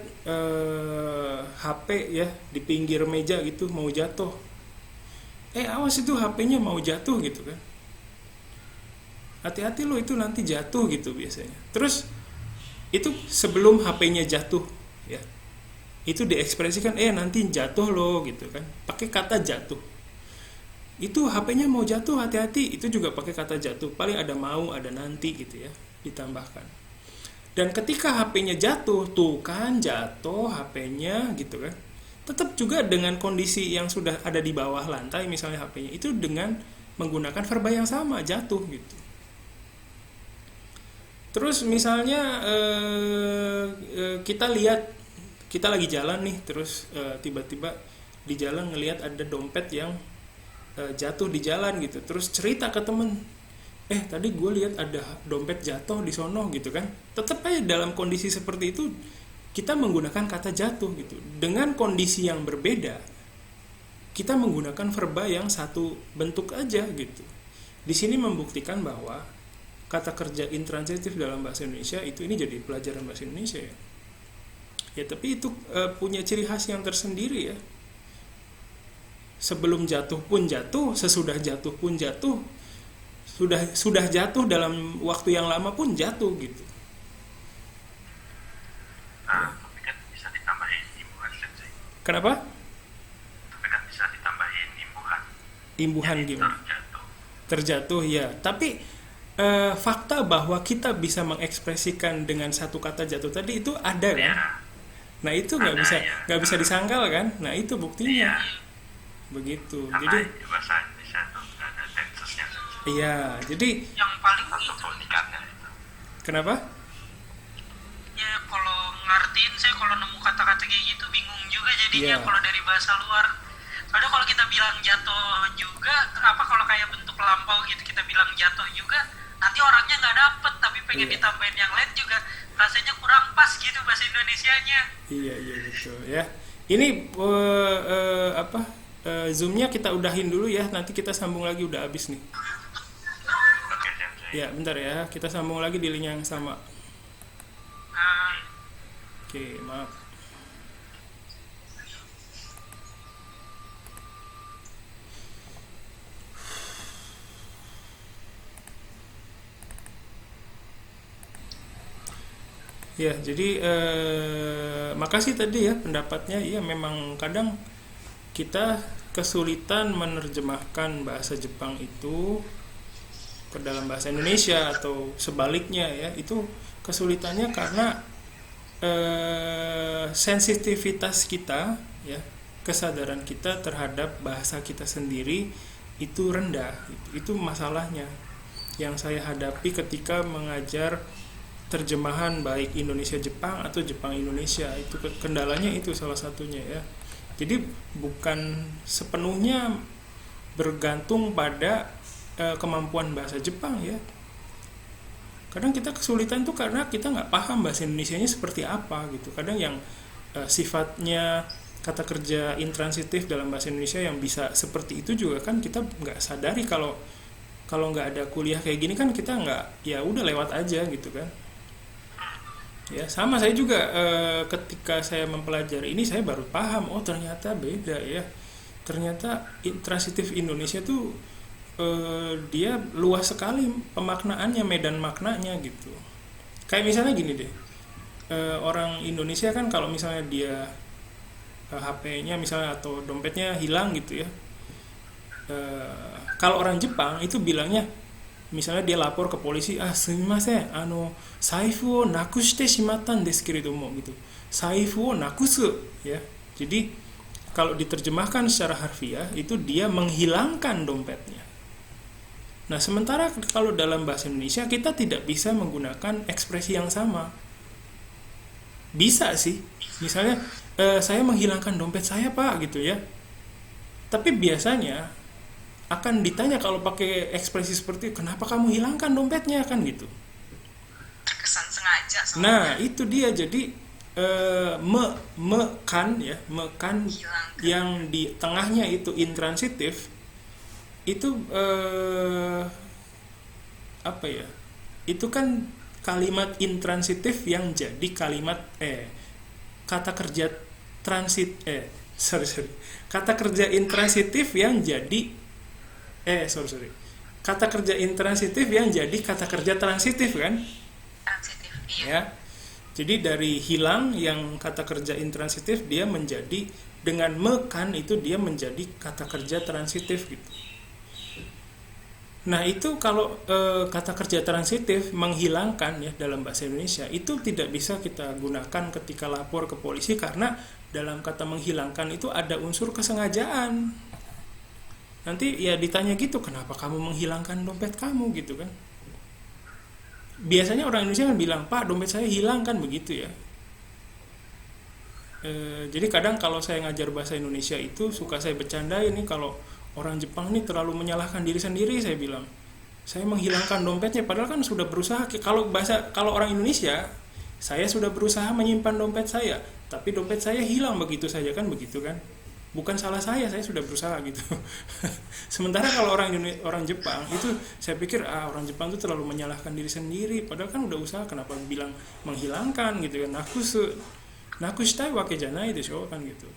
HP ya di pinggir meja gitu mau jatuh. Awas itu HP-nya mau jatuh gitu kan. Hati-hati lo itu nanti jatuh gitu biasanya. Terus itu sebelum HP-nya jatuh ya. Itu diekspresikan nanti jatuh lo gitu kan. Pakai kata jatuh. Itu HP-nya mau jatuh, hati-hati. Itu juga pakai kata jatuh. Paling ada mau, ada nanti gitu ya, ditambahkan. Dan ketika HP-nya jatuh, tuh kan jatuh HP-nya gitu kan. Tetap juga dengan kondisi yang sudah ada di bawah lantai misalnya HP-nya, itu dengan menggunakan verba yang sama, jatuh gitu. Terus misalnya kita lihat, kita lagi jalan nih, terus tiba-tiba di jalan ngelihat ada dompet yang jatuh di jalan gitu. Terus cerita ke temen, tadi gue lihat ada dompet jatuh di sono gitu kan. Tetap aja dalam kondisi seperti itu kita menggunakan kata jatuh gitu. Dengan kondisi yang berbeda, kita menggunakan verba yang satu bentuk aja gitu. Di sini membuktikan bahwa kata kerja intransitif dalam bahasa Indonesia itu ini jadi pelajaran bahasa Indonesia ya. Ya tapi itu punya ciri khas yang tersendiri ya. Sebelum jatuh pun jatuh, sesudah jatuh pun jatuh, sudah jatuh dalam waktu yang lama pun jatuh gitu. Tapi kan bisa ditambahin imbuhan sensei. Kenapa? Tapi kan bisa ditambahin imbuhan. Imbuhan Jadi gimana? Terjatuh ya. Tapi fakta bahwa kita bisa mengekspresikan dengan satu kata jatuh tadi itu ada kan? Ya. Nah itu nggak bisa disangkal kan? Nah itu buktinya. Begitu. Karena Jadi bahasa Indonesia itu ada tensesnya. iya. Jadi Yang paling Satu keunikannya itu. kenapa? ya kalau ngertiin saya kalau nemu kata-kata kayak gitu bingung juga jadinya Iya. kalau dari bahasa luar. Soalnya kalau kita bilang jatuh juga, apa kalau kayak bentuk lampau gitu kita bilang jatuh juga, nanti orangnya nggak dapet, tapi pengen Iya. ditambahin yang lain juga rasanya kurang pas gitu bahasa Indonesianya. Iya betul ya. Ini Zoom-nya kita udahin dulu ya. Nanti kita sambung lagi, udah habis nih. Oke, sensei. Ya bentar ya. Kita sambung lagi di link yang sama. Nah, Oke maaf. Ya, jadi makasih tadi ya pendapatnya. Iya, memang kadang kita kesulitan menerjemahkan bahasa Jepang itu ke dalam bahasa Indonesia atau sebaliknya ya. Itu kesulitannya karena sensitivitas kita ya, kesadaran kita terhadap bahasa kita sendiri itu rendah. Itu masalahnya yang saya hadapi ketika mengajar terjemahan baik Indonesia Jepang atau Jepang Indonesia. Itu kendalanya, itu salah satunya ya. Jadi bukan sepenuhnya bergantung pada kemampuan bahasa Jepang ya. Kadang kita kesulitan tuh karena kita nggak paham bahasa Indonesianya seperti apa gitu. Kadang yang sifatnya kata kerja intransitif dalam bahasa Indonesia yang bisa seperti itu juga kan kita nggak sadari. Kalau nggak ada kuliah kayak gini kan kita nggak, ya udah lewat aja gitu kan. Ya sama saya juga ketika saya mempelajari ini saya baru paham, oh ternyata beda ya. Ternyata intransitif Indonesia tuh dia luas sekali pemaknaannya, medan maknanya gitu. Kayak misalnya gini deh, orang Indonesia kan kalau misalnya dia HP-nya misalnya atau dompetnya hilang gitu ya, kalau orang Jepang itu bilangnya, misalnya dia lapor ke polisi, sumimasen, saifu o nakushite shimattan desu keredomo gitu. Saifu o nakusu ya. Jadi kalau diterjemahkan secara harfiah itu dia menghilangkan dompetnya. Nah, sementara kalau dalam bahasa Indonesia kita tidak bisa menggunakan ekspresi yang sama. Bisa sih. Misalnya saya menghilangkan dompet saya, Pak, gitu ya. Tapi biasanya akan ditanya kalau pakai ekspresi seperti, kenapa kamu hilangkan dompetnya, kan gitu. semuanya. Nah itu dia, jadi mekan Hilangkan. yang di tengahnya itu intransitif itu apa ya, itu kan kalimat intransitif yang jadi kalimat kata kerja transit kata kerja intransitif yang jadi kata kerja intransitif yang jadi kata kerja transitif kan Transitif, iya. ya. Jadi dari hilang yang kata kerja intransitif dia menjadi, dengan mekan itu dia menjadi kata kerja transitif gitu. Nah itu kalau kata kerja transitif menghilangkan ya dalam bahasa Indonesia itu tidak bisa kita gunakan ketika lapor ke polisi, karena dalam kata menghilangkan itu ada unsur kesengajaan. Nanti ya ditanya gitu, kenapa kamu menghilangkan dompet kamu gitu kan. Biasanya orang Indonesia kan bilang, Pak dompet saya hilang kan begitu ya. Jadi kadang kalau saya ngajar bahasa Indonesia itu suka saya bercandain nih, kalau orang Jepang ini terlalu menyalahkan diri sendiri, saya bilang saya menghilangkan dompetnya, padahal kan sudah berusaha. Kalau orang Indonesia, saya sudah berusaha menyimpan dompet saya, tapi dompet saya hilang begitu saja kan begitu kan. Bukan salah saya sudah berusaha gitu. Sementara kalau orang Jepang itu saya pikir orang Jepang itu terlalu menyalahkan diri sendiri, padahal kan udah usaha, kenapa bilang menghilangkan gitu kan. Nakushitai wake janai desho kan gitu.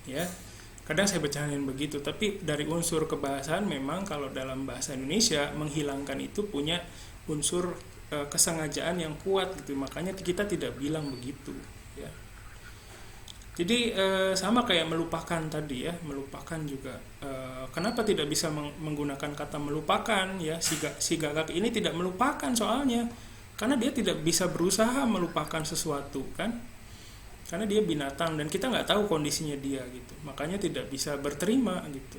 Ya. Kadang saya bercandain begitu, tapi dari unsur kebahasaan memang kalau dalam bahasa Indonesia menghilangkan itu punya unsur kesengajaan yang kuat gitu. Makanya kita tidak bilang begitu ya. Jadi sama kayak melupakan tadi ya, melupakan juga kenapa tidak bisa menggunakan kata melupakan ya. Si gagak ini tidak melupakan soalnya karena dia tidak bisa berusaha melupakan sesuatu kan, karena dia binatang dan kita nggak tahu kondisinya dia gitu, makanya tidak bisa berterima gitu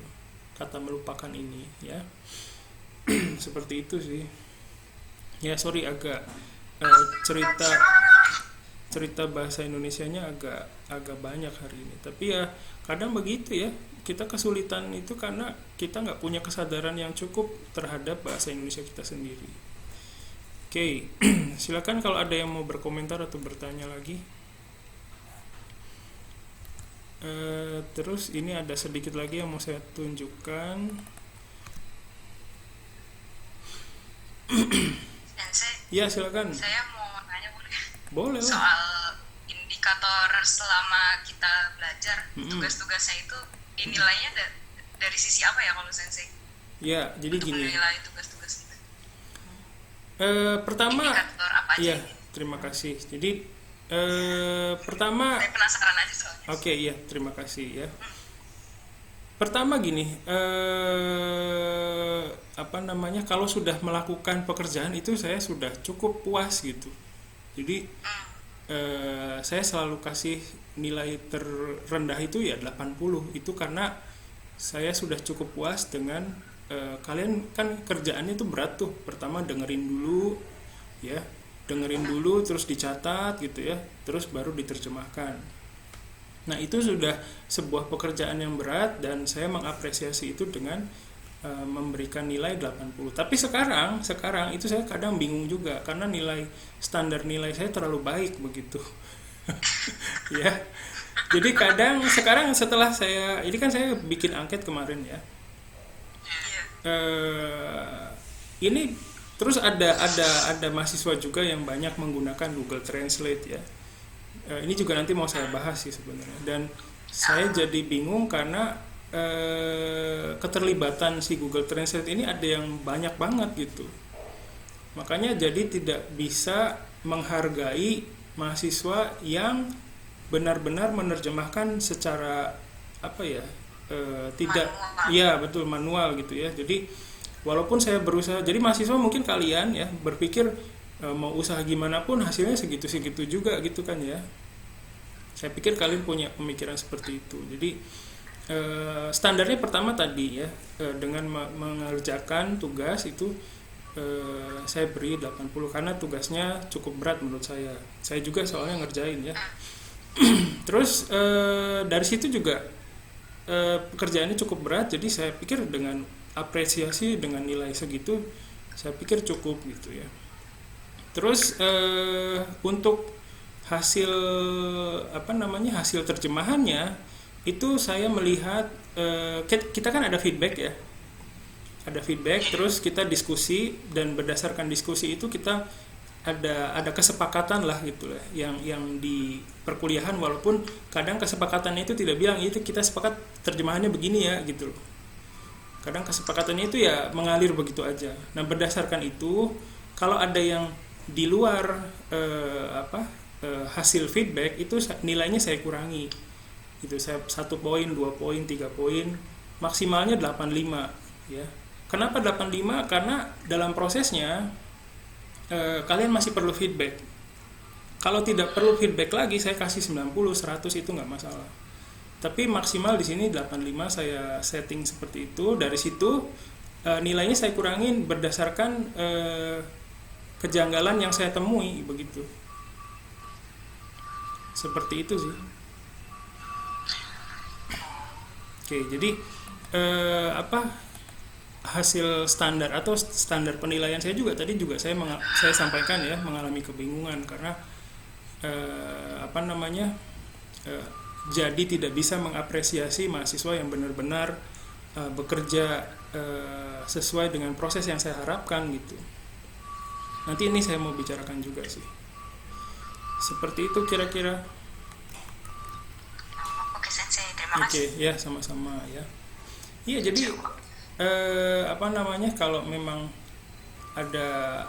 kata melupakan ini ya. Seperti itu sih ya. Sorry agak cerita bahasa Indonesianya agak banyak hari ini, tapi ya kadang begitu ya, kita kesulitan itu karena kita nggak punya kesadaran yang cukup terhadap bahasa Indonesia kita sendiri. Oke, silakan kalau ada yang mau berkomentar atau bertanya lagi. Terus ini ada sedikit lagi yang mau saya tunjukkan. Ya silakan. Saya mau nanya boleh lah. soal indikator selama kita belajar. Tugas-tugasnya itu dinilainya dari sisi apa ya kalau sensei? Ya jadi untuk gini. menilai tugas-tugas kita. Pertama, Indikator apa aja? ya terima kasih. Jadi pertama, Saya penasaran aja soalnya. oke ya terima kasih ya. Pertama gini, kalau sudah melakukan pekerjaan itu saya sudah cukup puas gitu. Jadi saya selalu kasih nilai terendah itu ya 80. Itu karena saya sudah cukup puas dengan kalian kan kerjaannya itu berat tuh. Pertama dengerin dulu ya, terus dicatat gitu ya, terus baru diterjemahkan. Nah itu sudah sebuah pekerjaan yang berat dan saya mengapresiasi itu dengan memberikan nilai 80. Tapi sekarang itu saya kadang bingung juga karena standar nilai saya terlalu baik begitu. Ya. Jadi sekarang setelah ini kan saya bikin angket kemarin ya. Ini terus ada mahasiswa juga yang banyak menggunakan Google Translate ya. Ini juga nanti mau saya bahas sih sebenarnya, dan saya jadi bingung karena keterlibatan si Google Translate ini ada yang banyak banget gitu. Makanya jadi tidak bisa menghargai mahasiswa yang benar-benar menerjemahkan secara tidak manual. Ya betul manual gitu ya. Jadi walaupun saya berusaha, jadi mahasiswa mungkin kalian ya berpikir mau usaha gimana pun hasilnya segitu-segitu juga gitu kan ya. Saya pikir kalian punya pemikiran seperti itu. Jadi standarnya pertama tadi ya, dengan mengerjakan tugas itu saya beri 80 karena tugasnya cukup berat menurut saya. Saya juga soalnya ngerjain ya. Terus dari situ juga pekerjaannya cukup berat, jadi saya pikir dengan apresiasi dengan nilai segitu saya pikir cukup gitu ya. Terus untuk hasil hasil terjemahannya itu saya melihat kita kan ada feedback ya, ada feedback, terus kita diskusi, dan berdasarkan diskusi itu kita ada kesepakatan lah gitu lah yang di perkuliahan, walaupun kadang kesepakatannya itu tidak bilang itu kita sepakat terjemahannya begini ya gitu loh. Kadang kesepakatannya itu ya mengalir begitu aja. Nah, berdasarkan itu kalau ada yang di luar hasil feedback itu nilainya saya kurangi. Itu saya 1 poin, 2 poin, 3 poin, maksimalnya 85 ya. Kenapa 85? Karena dalam prosesnya kalian masih perlu feedback. Kalau tidak perlu feedback lagi, saya kasih 90, 100 itu nggak masalah. Tapi maksimal di sini 85 saya setting seperti itu. Dari situ nilainya saya kurangin berdasarkan kejanggalan yang saya temui begitu. Seperti itu sih. Oke, jadi hasil standar atau standar penilaian saya juga tadi saya sampaikan ya, mengalami kebingungan karena jadi tidak bisa mengapresiasi mahasiswa yang benar-benar bekerja sesuai dengan proses yang saya harapkan gitu. Nanti ini saya mau bicarakan juga sih. Seperti itu kira-kira. Oke Sensei, terima kasih. Oke, ya sama-sama ya. Iya, jadi kalau memang ada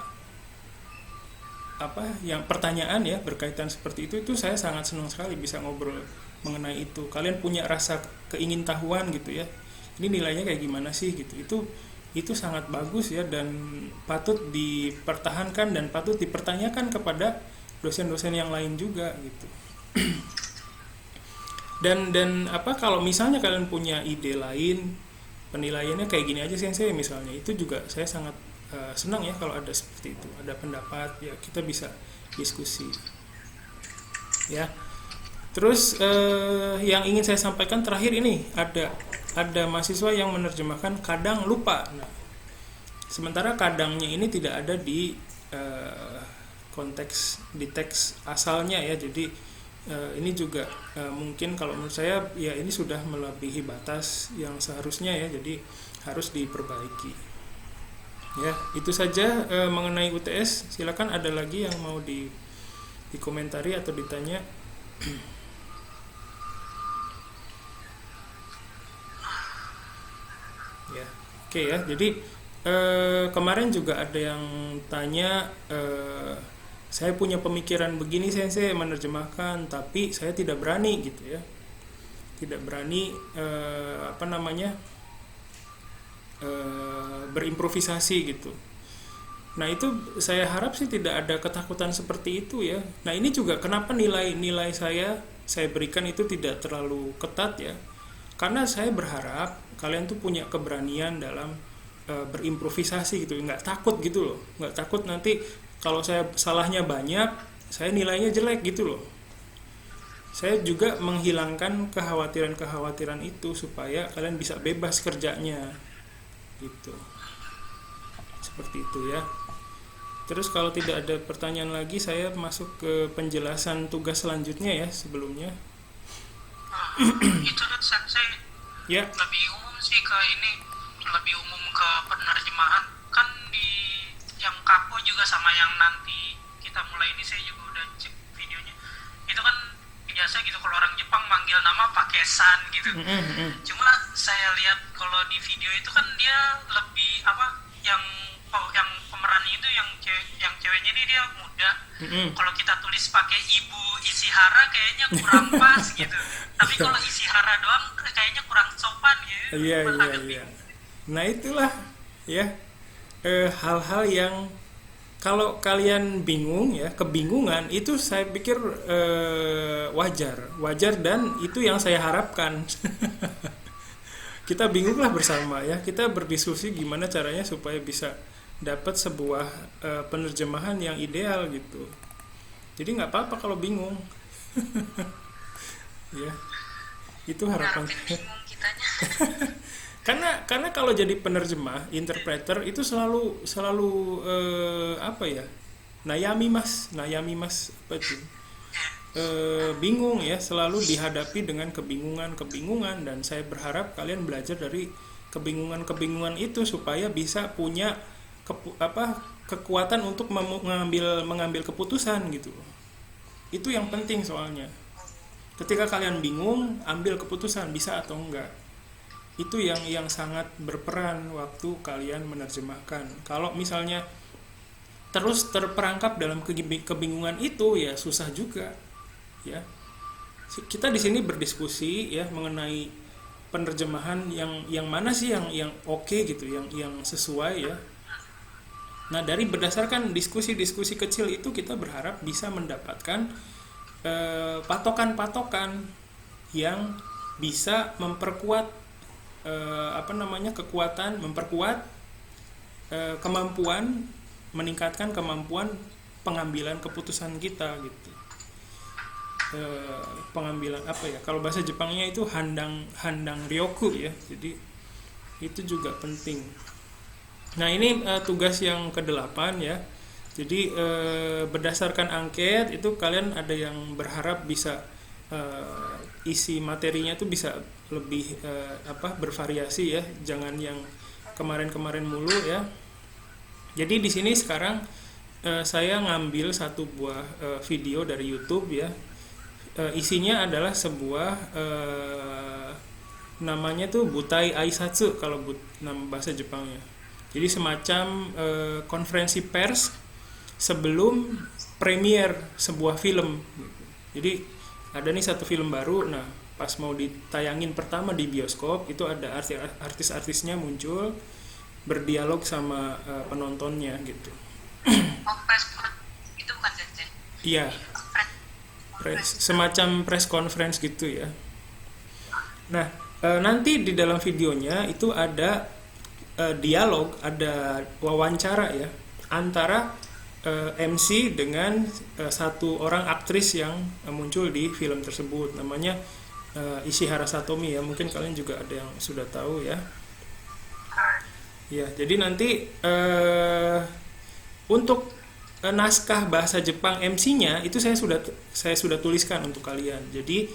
yang pertanyaan ya berkaitan seperti itu saya sangat senang sekali bisa ngobrol mengenai itu. Kalian punya rasa keingintahuan gitu ya, ini nilainya kayak gimana sih gitu. Itu sangat bagus ya, dan patut dipertahankan dan patut dipertanyakan kepada dosen-dosen yang lain juga gitu. dan kalau misalnya kalian punya ide lain, penilaiannya kayak gini aja sensei misalnya, itu juga saya sangat senang ya kalau ada seperti itu, ada pendapat ya, kita bisa diskusi ya. Terus yang ingin saya sampaikan terakhir ini, ada mahasiswa yang menerjemahkan kadang lupa. Nah, sementara kadangnya ini tidak ada di konteks di teks asalnya ya, jadi ini juga mungkin kalau menurut saya ya ini sudah melebihi batas yang seharusnya ya, jadi harus diperbaiki ya. Itu saja mengenai UTS. Silakan ada lagi yang mau dikomentari atau ditanya. Ya, oke ya. Jadi kemarin juga ada yang tanya, saya punya pemikiran begini sensei menerjemahkan, tapi saya tidak berani gitu ya, tidak berani berimprovisasi gitu. Nah, itu saya harap sih tidak ada ketakutan seperti itu ya. Nah, ini juga kenapa nilai saya berikan itu tidak terlalu ketat ya, karena saya berharap kalian tuh punya keberanian dalam berimprovisasi gitu, nggak takut gitu loh, nggak takut nanti kalau saya salahnya banyak, saya nilainya jelek gitu loh. Saya juga menghilangkan kekhawatiran itu supaya kalian bisa bebas kerjanya gitu. Seperti itu ya. Terus kalau tidak ada pertanyaan lagi, saya masuk ke penjelasan tugas selanjutnya ya sebelumnya. Itu saya ya. Lebih umum sih ke ini, lebih umum ke penerjemahan kan di yang kapo juga sama yang nanti kita mulai ini, saya juga udah cek videonya. Itu kan biasa gitu kalau orang Jepang manggil nama pakai san gitu. Cuma saya lihat kalau di video itu kan dia lebih yang pemerannya itu yang ceweknya ini dia muda. Kalau kita tulis pakai Ibu Ishihara kayaknya kurang pas gitu. Tapi kalau Ishihara doang kayaknya kurang sopan gitu. Iya. Nah, itulah ya hal-hal yang kalau kalian bingung ya, kebingungan itu saya pikir wajar dan itu yang saya harapkan. Kita bingunglah bersama ya, kita berdiskusi gimana caranya supaya bisa dapat sebuah penerjemahan yang ideal gitu. Jadi nggak apa-apa kalau bingung. Ya, itu harapan saya. Karena kalau jadi penerjemah, interpreter itu selalu nayami mas apa itu, bingung ya, selalu dihadapi dengan kebingungan, dan saya berharap kalian belajar dari kebingungan itu supaya bisa punya kekuatan untuk mengambil keputusan gitu. Itu yang penting soalnya. Ketika kalian bingung, ambil keputusan bisa atau enggak. Itu yang sangat berperan waktu kalian menerjemahkan. Kalau misalnya terus terperangkap dalam kebingungan itu, ya susah juga. Ya. Kita di sini berdiskusi ya mengenai penerjemahan yang mana sih yang oke gitu, yang sesuai ya. Nah, dari berdasarkan diskusi-diskusi kecil itu kita berharap bisa mendapatkan patokan-patokan yang bisa memperkuat memperkuat kemampuan, meningkatkan kemampuan pengambilan keputusan kita gitu. Pengambilan kalau bahasa Jepangnya itu handang ryoku ya. Jadi itu juga penting. Nah, ini tugas yang ke-8 ya. Jadi berdasarkan angket itu kalian ada yang berharap bisa isi materinya itu bisa lebih bervariasi ya, jangan yang kemarin-kemarin mulu ya. Jadi di sini sekarang saya ngambil satu buah video dari YouTube ya. Isinya adalah sebuah namanya tuh butai aisatsu kalau nama bahasa Jepangnya. Jadi semacam konferensi pers sebelum premier sebuah film. Jadi ada nih satu film baru, nah pas mau ditayangin pertama di bioskop itu ada artis-artisnya muncul berdialog sama penontonnya gitu. Itu bukan jajan. Iya. Semacam press conference gitu ya. Nah, nanti di dalam videonya itu ada dialog, ada wawancara ya antara MC dengan satu orang aktris yang muncul di film tersebut, namanya Ishihara Satomi ya, mungkin kalian juga ada yang sudah tahu ya. Ya, jadi nanti untuk naskah bahasa Jepang MC-nya itu saya sudah tuliskan untuk kalian. Jadi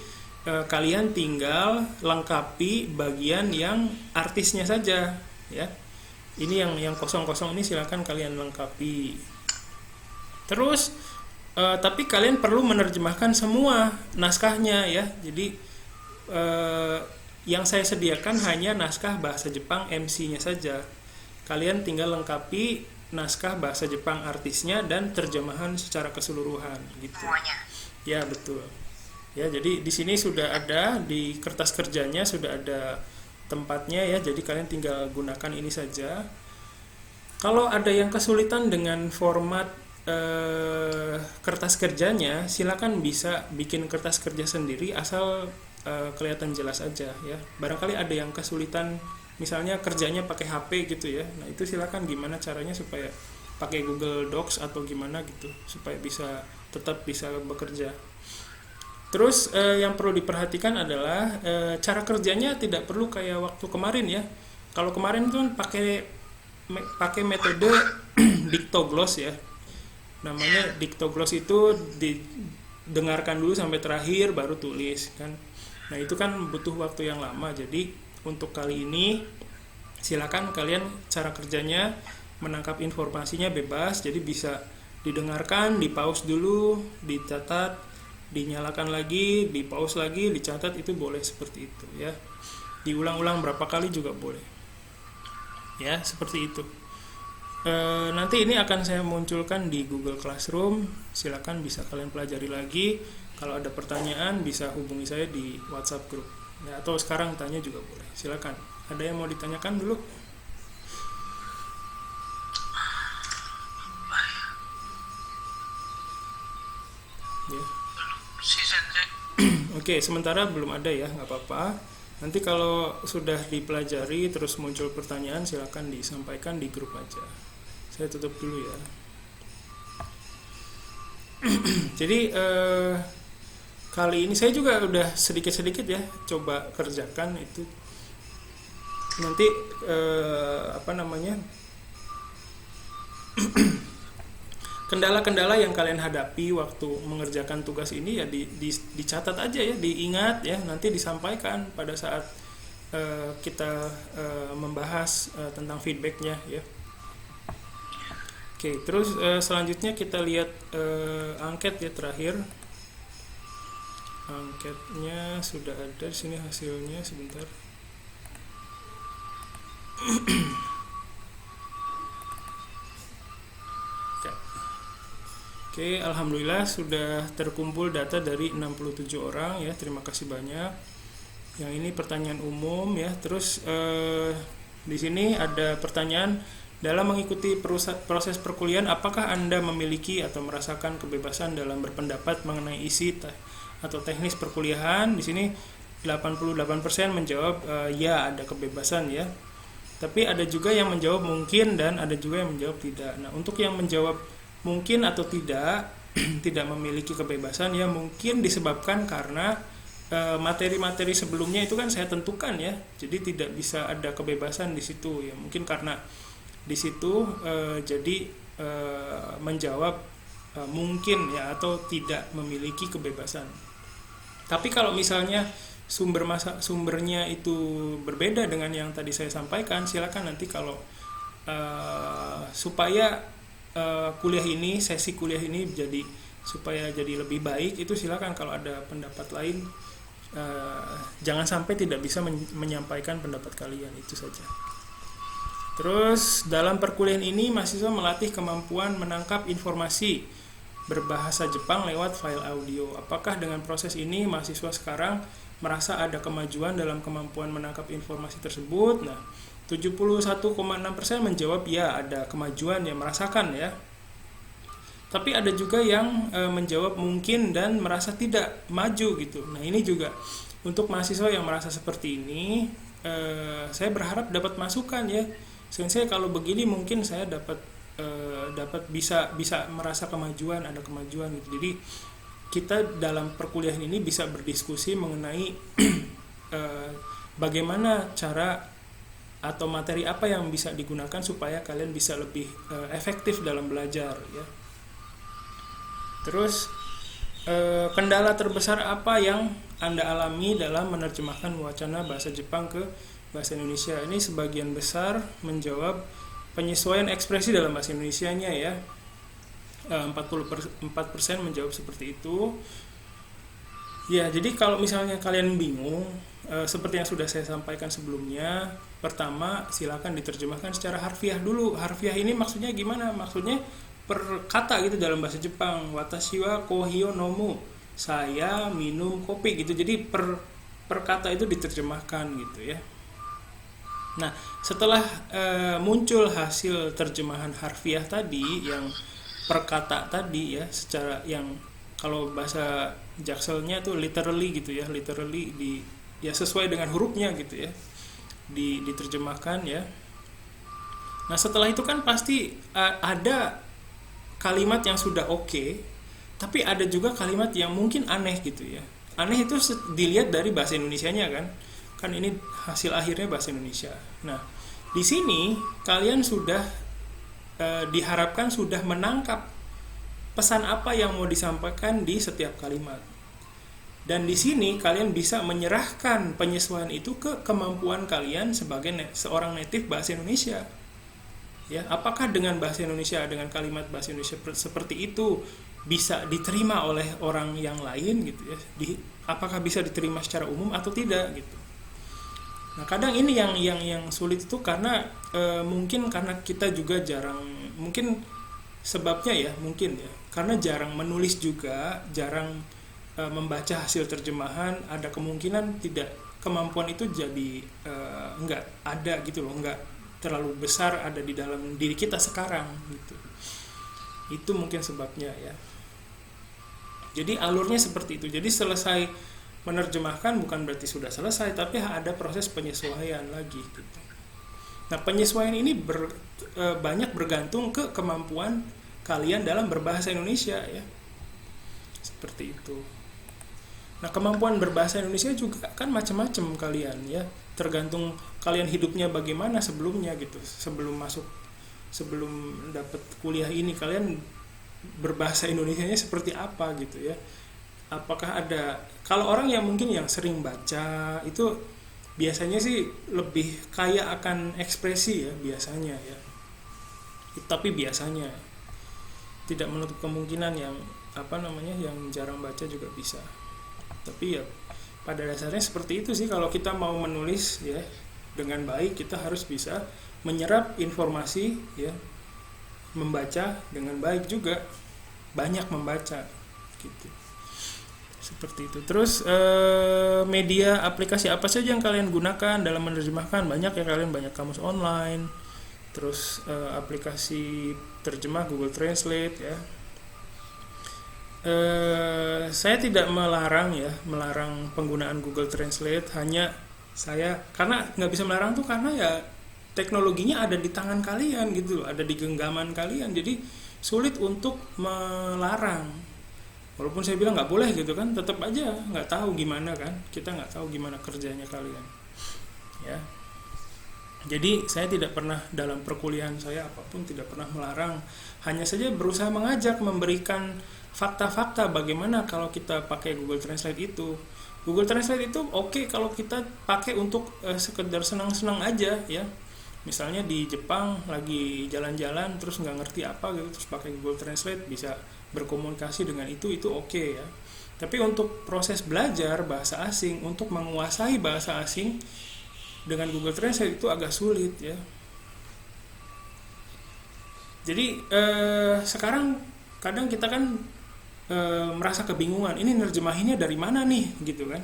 kalian tinggal lengkapi bagian yang artisnya saja ya. Ini yang kosong-kosong ini silakan kalian lengkapi. Terus tapi kalian perlu menerjemahkan semua naskahnya ya. Jadi yang saya sediakan hanya naskah bahasa Jepang MC-nya saja. Kalian tinggal lengkapi naskah bahasa Jepang artisnya dan terjemahan secara keseluruhan gitu. Semuanya. Ya, betul. Ya, jadi di sini sudah ada di kertas kerjanya sudah ada tempatnya ya. Jadi kalian tinggal gunakan ini saja. Kalau ada yang kesulitan dengan format kertas kerjanya, silakan bisa bikin kertas kerja sendiri asal kelihatan jelas aja ya. Barangkali ada yang kesulitan misalnya kerjanya pakai HP gitu ya. Nah, itu silakan gimana caranya supaya pakai Google Docs atau gimana gitu supaya tetap bisa bekerja. Terus yang perlu diperhatikan adalah cara kerjanya tidak perlu kayak waktu kemarin ya. Kalau kemarin tuh pakai metode dictogloss ya. Namanya dictogloss itu didengarkan dulu sampai terakhir baru tulis kan. Nah, itu kan butuh waktu yang lama. Jadi untuk kali ini silakan kalian cara kerjanya menangkap informasinya bebas. Jadi bisa didengarkan, di-pause dulu, dicatat, dinyalakan lagi, di-pause lagi, dicatat, itu boleh seperti itu ya. Diulang-ulang berapa kali juga boleh. Ya, seperti itu. Nanti ini akan saya munculkan di Google Classroom. Silakan bisa kalian pelajari lagi. Kalau ada pertanyaan bisa hubungi saya di WhatsApp group. Ya, atau sekarang tanya juga boleh. Silakan. Ada yang mau ditanyakan dulu? Ya. Oke, sementara belum ada ya, nggak apa-apa. Nanti kalau sudah dipelajari terus muncul pertanyaan, silakan disampaikan di grup aja. Saya tutup dulu ya. Jadi kali ini saya juga udah sedikit-sedikit ya coba kerjakan itu. Nanti kendala-kendala yang kalian hadapi waktu mengerjakan tugas ini ya dicatat aja ya, diingat ya, nanti disampaikan pada saat kita membahas tentang feedbacknya ya. Oke, terus selanjutnya kita lihat angket ya, terakhir. Angketnya sudah ada di sini hasilnya, sebentar. Oke, alhamdulillah sudah terkumpul data dari 67 orang ya. Terima kasih banyak. Yang ini pertanyaan umum ya. Terus di sini ada pertanyaan, dalam mengikuti proses perkuliahan apakah Anda memiliki atau merasakan kebebasan dalam berpendapat mengenai isi atau teknis perkuliahan? Di sini 88% menjawab ya, ada kebebasan ya. Tapi ada juga yang menjawab mungkin dan ada juga yang menjawab tidak. Nah, untuk yang menjawab mungkin atau tidak tidak memiliki kebebasan ya, mungkin disebabkan karena materi-materi sebelumnya itu kan saya tentukan ya, jadi tidak bisa ada kebebasan di situ ya, mungkin karena di situ jadi menjawab mungkin ya atau tidak memiliki kebebasan. Tapi kalau misalnya sumbernya itu berbeda dengan yang tadi saya sampaikan, silakan nanti kalau supaya sesi kuliah ini supaya jadi lebih baik, itu silakan kalau ada pendapat lain, jangan sampai tidak bisa menyampaikan pendapat kalian, itu saja. Terus dalam perkuliahan ini mahasiswa melatih kemampuan menangkap informasi berbahasa Jepang lewat file audio. Apakah dengan proses ini mahasiswa sekarang merasa ada kemajuan dalam kemampuan menangkap informasi tersebut? Nah, 71,6% menjawab ya, ada kemajuan yang merasakan ya. Tapi ada juga yang menjawab mungkin dan merasa tidak maju gitu. Nah, ini juga untuk mahasiswa yang merasa seperti ini, saya berharap dapat masukan ya. Sensei kalau begini mungkin saya dapat bisa merasa kemajuan, ada kemajuan gitu. Jadi kita dalam perkuliahan ini bisa berdiskusi mengenai bagaimana cara atau materi apa yang bisa digunakan supaya kalian bisa lebih efektif dalam belajar ya. Terus kendala terbesar apa yang Anda alami dalam menerjemahkan wacana bahasa Jepang ke bahasa Indonesia? Ini sebagian besar menjawab penyesuaian ekspresi dalam bahasa Indonesianya ya. 44% menjawab seperti itu. Ya, jadi kalau misalnya kalian bingung, seperti yang sudah saya sampaikan sebelumnya, pertama silakan diterjemahkan secara harfiah dulu. Harfiah ini maksudnya gimana? Maksudnya per kata gitu dalam bahasa Jepang. Watashi wa kohio nomu, saya minum kopi gitu. Jadi per kata itu diterjemahkan gitu ya. Nah, setelah muncul hasil terjemahan harfiah tadi yang per kata tadi ya, secara yang kalau bahasa Jakselnya tuh literally gitu ya, literally ya sesuai dengan hurufnya gitu ya, diterjemahkan ya. Nah, setelah itu kan pasti ada kalimat yang sudah oke, tapi ada juga kalimat yang mungkin aneh gitu ya. Aneh itu dilihat dari bahasa Indonesianya kan ini hasil akhirnya bahasa Indonesia. Nah, di sini kalian sudah diharapkan sudah menangkap pesan apa yang mau disampaikan di setiap kalimat. Dan di sini kalian bisa menyerahkan penyesuaian itu ke kemampuan kalian sebagai seorang native bahasa Indonesia. Ya, apakah dengan bahasa Indonesia, dengan kalimat bahasa Indonesia seperti itu bisa diterima oleh orang yang lain gitu ya? Apakah bisa diterima secara umum atau tidak gitu? Nah, kadang ini yang sulit itu karena mungkin karena kita juga jarang, mungkin sebabnya ya, mungkin ya, karena jarang menulis juga, jarang membaca hasil terjemahan, ada kemungkinan tidak kemampuan itu jadi enggak ada gitu loh, enggak terlalu besar ada di dalam diri kita sekarang gitu. Itu mungkin sebabnya ya. Jadi alurnya seperti itu. Jadi selesai menerjemahkan bukan berarti sudah selesai, tapi ada proses penyesuaian lagi gitu. Nah, penyesuaian ini banyak bergantung ke kemampuan kalian dalam berbahasa Indonesia ya. Seperti itu. Nah, kemampuan berbahasa Indonesia juga kan macam-macam kalian ya. Tergantung kalian hidupnya bagaimana sebelumnya gitu. Sebelum dapat kuliah ini kalian berbahasa Indonesianya seperti apa gitu ya. Apakah ada, kalau orang yang mungkin yang sering baca itu biasanya sih lebih kaya akan ekspresi ya biasanya ya. Tapi biasanya tidak menutup kemungkinan yang yang jarang baca juga bisa. Tapi ya pada dasarnya seperti itu sih, kalau kita mau menulis ya dengan baik kita harus bisa menyerap informasi ya, membaca dengan baik juga, banyak membaca gitu. Seperti itu. Terus media aplikasi apa saja yang kalian gunakan dalam menerjemahkan? Banyak ya, kalian banyak kamus online, terus aplikasi terjemah Google Translate ya. Saya tidak melarang penggunaan Google Translate, hanya saya karena nggak bisa melarang tuh karena ya teknologinya ada di tangan kalian gitu, ada di genggaman kalian, jadi sulit untuk melarang. Walaupun saya bilang nggak boleh gitu kan, tetap aja nggak tahu gimana kan, kita nggak tahu gimana kerjanya kalian ya. Jadi saya tidak pernah dalam perkuliahan saya apapun tidak pernah melarang, hanya saja berusaha mengajak, memberikan fakta-fakta bagaimana kalau kita pakai Google Translate itu. Google Translate itu oke kalau kita pakai untuk sekedar senang-senang aja ya. Misalnya di Jepang lagi jalan-jalan terus nggak ngerti apa gitu, terus pakai Google Translate bisa berkomunikasi dengan itu oke ya. Tapi untuk proses belajar bahasa asing, untuk menguasai bahasa asing dengan Google Translate itu agak sulit ya. Jadi sekarang kadang kita kan merasa kebingungan, ini nerjemahinnya dari mana nih gitu kan.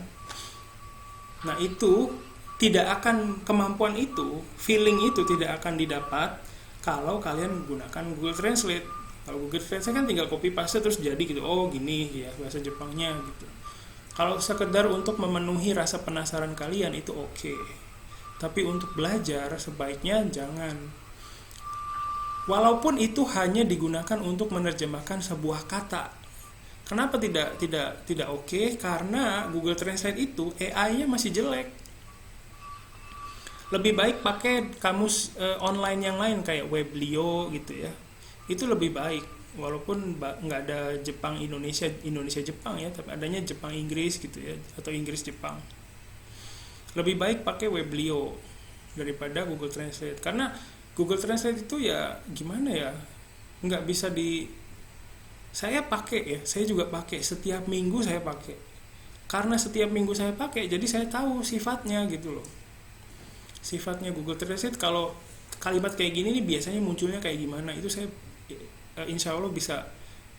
Nah itu tidak akan, kemampuan itu, feeling itu tidak akan didapat kalau kalian gunakan Google Translate. Kalau Google Translate kan tinggal copy paste terus jadi gitu, oh gini ya bahasa Jepangnya gitu. Kalau sekedar untuk memenuhi rasa penasaran kalian itu oke. Tapi untuk belajar sebaiknya jangan. Walaupun itu hanya digunakan untuk menerjemahkan sebuah kata. Kenapa tidak oke? Karena Google Translate itu AI-nya masih jelek. Lebih baik pakai kamus online yang lain kayak Weblio gitu ya. Itu lebih baik, walaupun nggak ada Jepang Indonesia Jepang ya, tapi adanya Jepang Inggris gitu ya, atau Inggris Jepang. Lebih baik pakai Weblio daripada Google Translate, karena Google Translate itu ya gimana ya, nggak bisa saya pakai ya, saya juga pakai setiap minggu saya pakai, karena setiap minggu saya pakai jadi saya tahu sifatnya gitu loh. Sifatnya Google Translate, kalau kalimat kayak gini nih biasanya munculnya kayak gimana, itu saya insya Allah bisa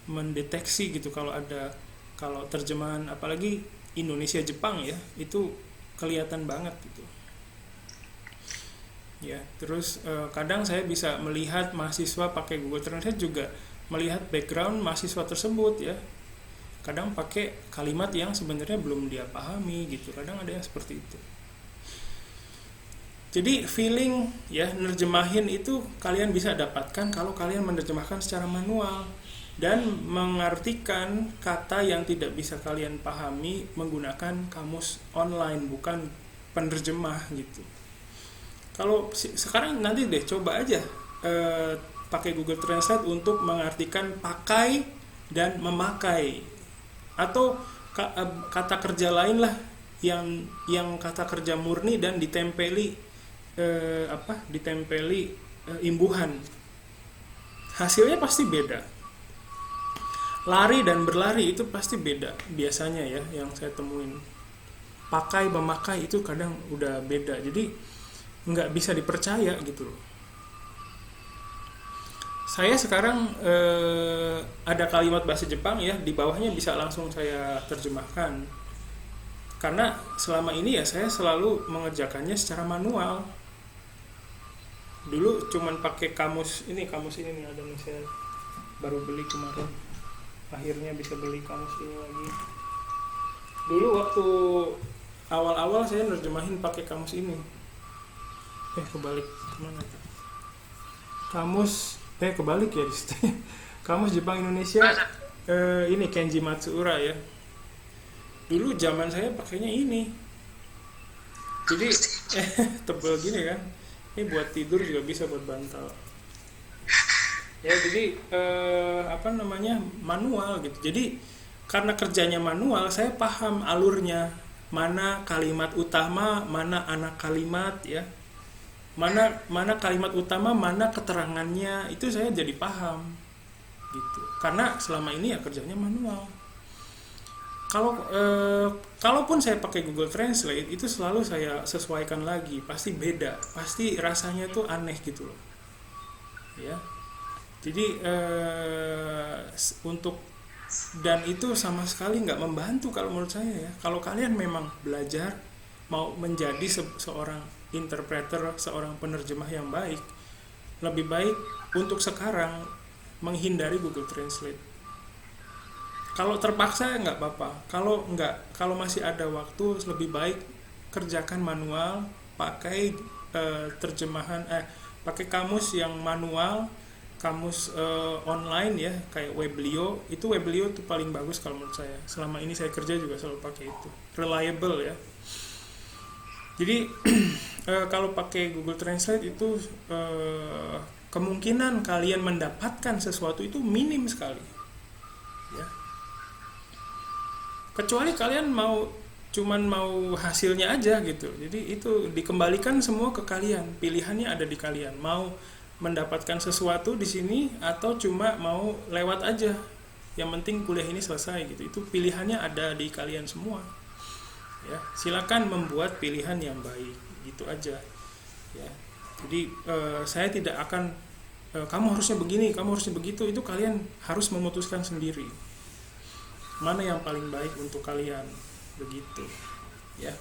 mendeteksi gitu. Kalau terjemahan apalagi Indonesia Jepang ya, itu kelihatan banget gitu ya. Terus kadang saya bisa melihat mahasiswa pakai Google Translate, juga melihat background mahasiswa tersebut ya. Kadang pakai kalimat yang sebenarnya belum dia pahami gitu, kadang ada yang seperti itu. Jadi feeling ya nerjemahin itu kalian bisa dapatkan kalau kalian menerjemahkan secara manual dan mengartikan kata yang tidak bisa kalian pahami menggunakan kamus online, bukan penerjemah gitu. Kalau sekarang nanti deh coba aja pakai Google Translate untuk mengartikan pakai dan memakai, atau kata kerja lain lah yang kata kerja murni dan ditempeli imbuhan, hasilnya pasti beda. Lari dan berlari itu pasti beda biasanya ya, yang saya temuin. Pakai memakai itu kadang udah beda, jadi nggak bisa dipercaya gitu loh. Saya sekarang ada kalimat bahasa Jepang ya, di bawahnya bisa langsung saya terjemahkan, karena selama ini ya saya selalu mengerjakannya secara manual. Dulu cuman pakai kamus ini nih, ada nih, saya baru beli kemarin, akhirnya bisa beli kamus ini lagi. Dulu waktu awal-awal saya nerjemahin pakai kamus ini, kebalik kemana tuh? Kamus kebalik ya kamus Jepang Indonesia ini Kenji Matsuura ya. Dulu zaman saya pakainya ini, jadi tebel gini kan. Ini buat tidur juga bisa, buat bantal. Ya jadi manual gitu. Jadi karena kerjanya manual, saya paham alurnya, mana kalimat utama, mana anak kalimat ya, mana kalimat utama, mana keterangannya, itu saya jadi paham gitu. Karena selama ini ya kerjanya manual. Kalaupun saya pakai Google Translate, itu selalu saya sesuaikan lagi, pasti beda, pasti rasanya tuh aneh gitu loh ya. Jadi dan itu sama sekali nggak membantu kalau menurut saya ya. Kalau kalian memang belajar mau menjadi seorang interpreter, seorang penerjemah yang baik, lebih baik untuk sekarang menghindari Google Translate. Kalau terpaksa nggak apa-apa. Kalau masih ada waktu, lebih baik kerjakan manual, pakai pakai kamus yang manual, kamus online ya, kayak Weblio. Itu Weblio tuh paling bagus kalau menurut saya. Selama ini saya kerja juga selalu pakai itu, reliable ya. Jadi kalau pakai Google Translate itu kemungkinan kalian mendapatkan sesuatu itu minim sekali ya. Kecuali kalian cuman mau hasilnya aja gitu. Jadi itu dikembalikan semua ke kalian. Pilihannya ada di kalian. Mau mendapatkan sesuatu di sini atau cuma mau lewat aja. Yang penting kuliah ini selesai gitu. Itu pilihannya ada di kalian semua. Ya, silakan membuat pilihan yang baik. Gitu aja. Ya. Jadi saya tidak akan kamu harusnya begini, kamu harusnya begitu. Itu kalian harus memutuskan sendiri. Mana yang paling baik untuk kalian, begitu ya.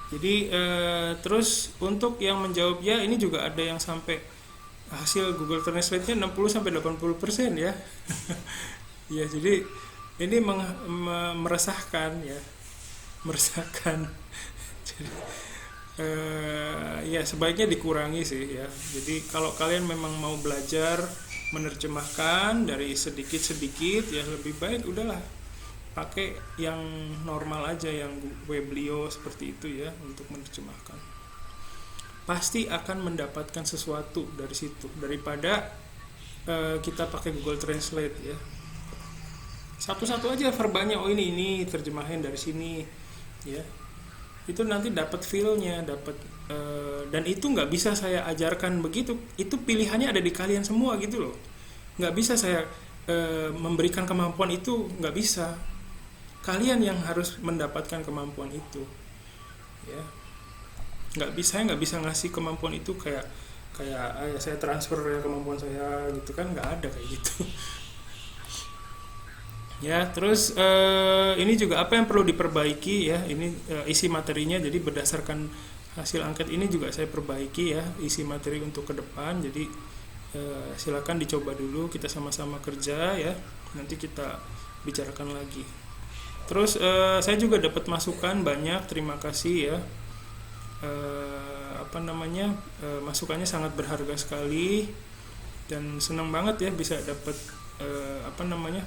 Jadi terus untuk yang menjawab ya, ini juga ada yang sampai hasil Google Translate-nya 60-80% ya. Ya, jadi ini meresahkan ya, meresahkan. Jadi ya sebaiknya dikurangi sih ya. Jadi kalau kalian memang mau belajar menerjemahkan dari sedikit-sedikit ya, lebih baik udahlah pakai yang normal aja, yang Weblio seperti itu ya, untuk menerjemahkan. Pasti akan mendapatkan sesuatu dari situ daripada kita pakai Google Translate ya. Satu-satu aja verbanya, oh ini terjemahin dari sini ya. Itu nanti dapat feel-nya, dapat dan itu nggak bisa saya ajarkan begitu. Itu pilihannya ada di kalian semua gitu loh. Nggak bisa saya memberikan kemampuan itu, nggak bisa. Kalian yang harus mendapatkan kemampuan itu ya. Saya nggak bisa ngasih kemampuan itu kayak saya transfer ya kemampuan saya gitu kan, nggak ada kayak gitu. Ya, terus ini juga apa yang perlu diperbaiki ya, ini isi materinya. Jadi berdasarkan hasil angket ini juga saya perbaiki ya isi materi untuk ke depan. Jadi silakan dicoba dulu, kita sama-sama kerja ya, nanti kita bicarakan lagi. Terus saya juga dapat masukan banyak, terima kasih ya. Masukannya sangat berharga sekali dan senang banget ya bisa dapat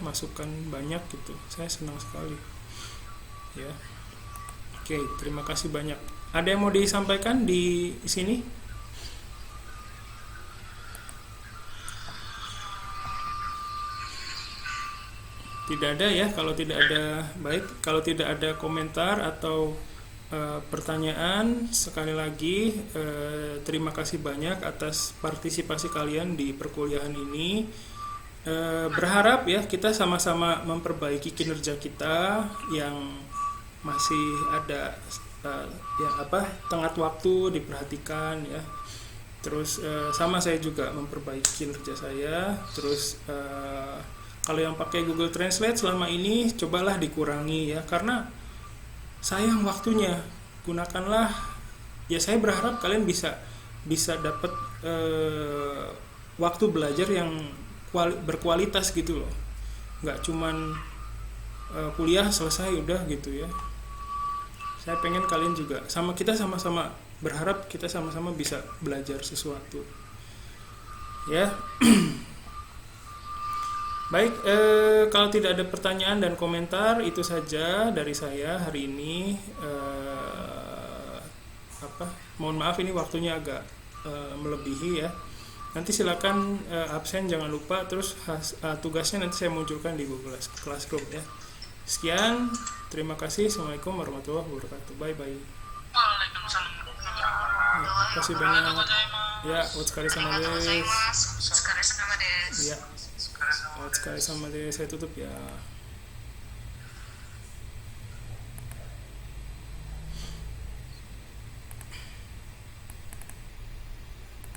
masukan banyak gitu. Saya senang sekali ya. Oke, terima kasih banyak. Ada yang mau disampaikan di sini? Tidak ada ya. Kalau tidak ada, baik. Kalau tidak ada komentar atau pertanyaan, sekali lagi terima kasih banyak atas partisipasi kalian di perkuliahan ini. Berharap ya kita sama-sama memperbaiki kinerja kita yang masih ada tenggat waktu diperhatikan ya. Terus sama saya juga memperbaiki kinerja saya. Terus kalau yang pakai Google Translate selama ini cobalah dikurangi ya, karena sayang waktunya. Gunakanlah ya, saya berharap kalian bisa dapat waktu belajar yang berkualitas gitu loh, nggak cuman kuliah selesai udah gitu ya. Saya pengen kalian juga kita sama-sama berharap kita sama-sama bisa belajar sesuatu ya. Baik, kalau tidak ada pertanyaan dan komentar, itu saja dari saya hari ini. Mohon maaf ini waktunya agak melebihi ya. Nanti silakan absen jangan lupa, terus tugasnya nanti saya munculkan di Google Classroom ya. Sekian, terima kasih. Assalamualaikum warahmatullahi wabarakatuh. Bye bye. Waalaikumsalam. Terima kasih banyak. Ya, otsukare sama des. Ya, otsukare sama des. Saya tutup ya.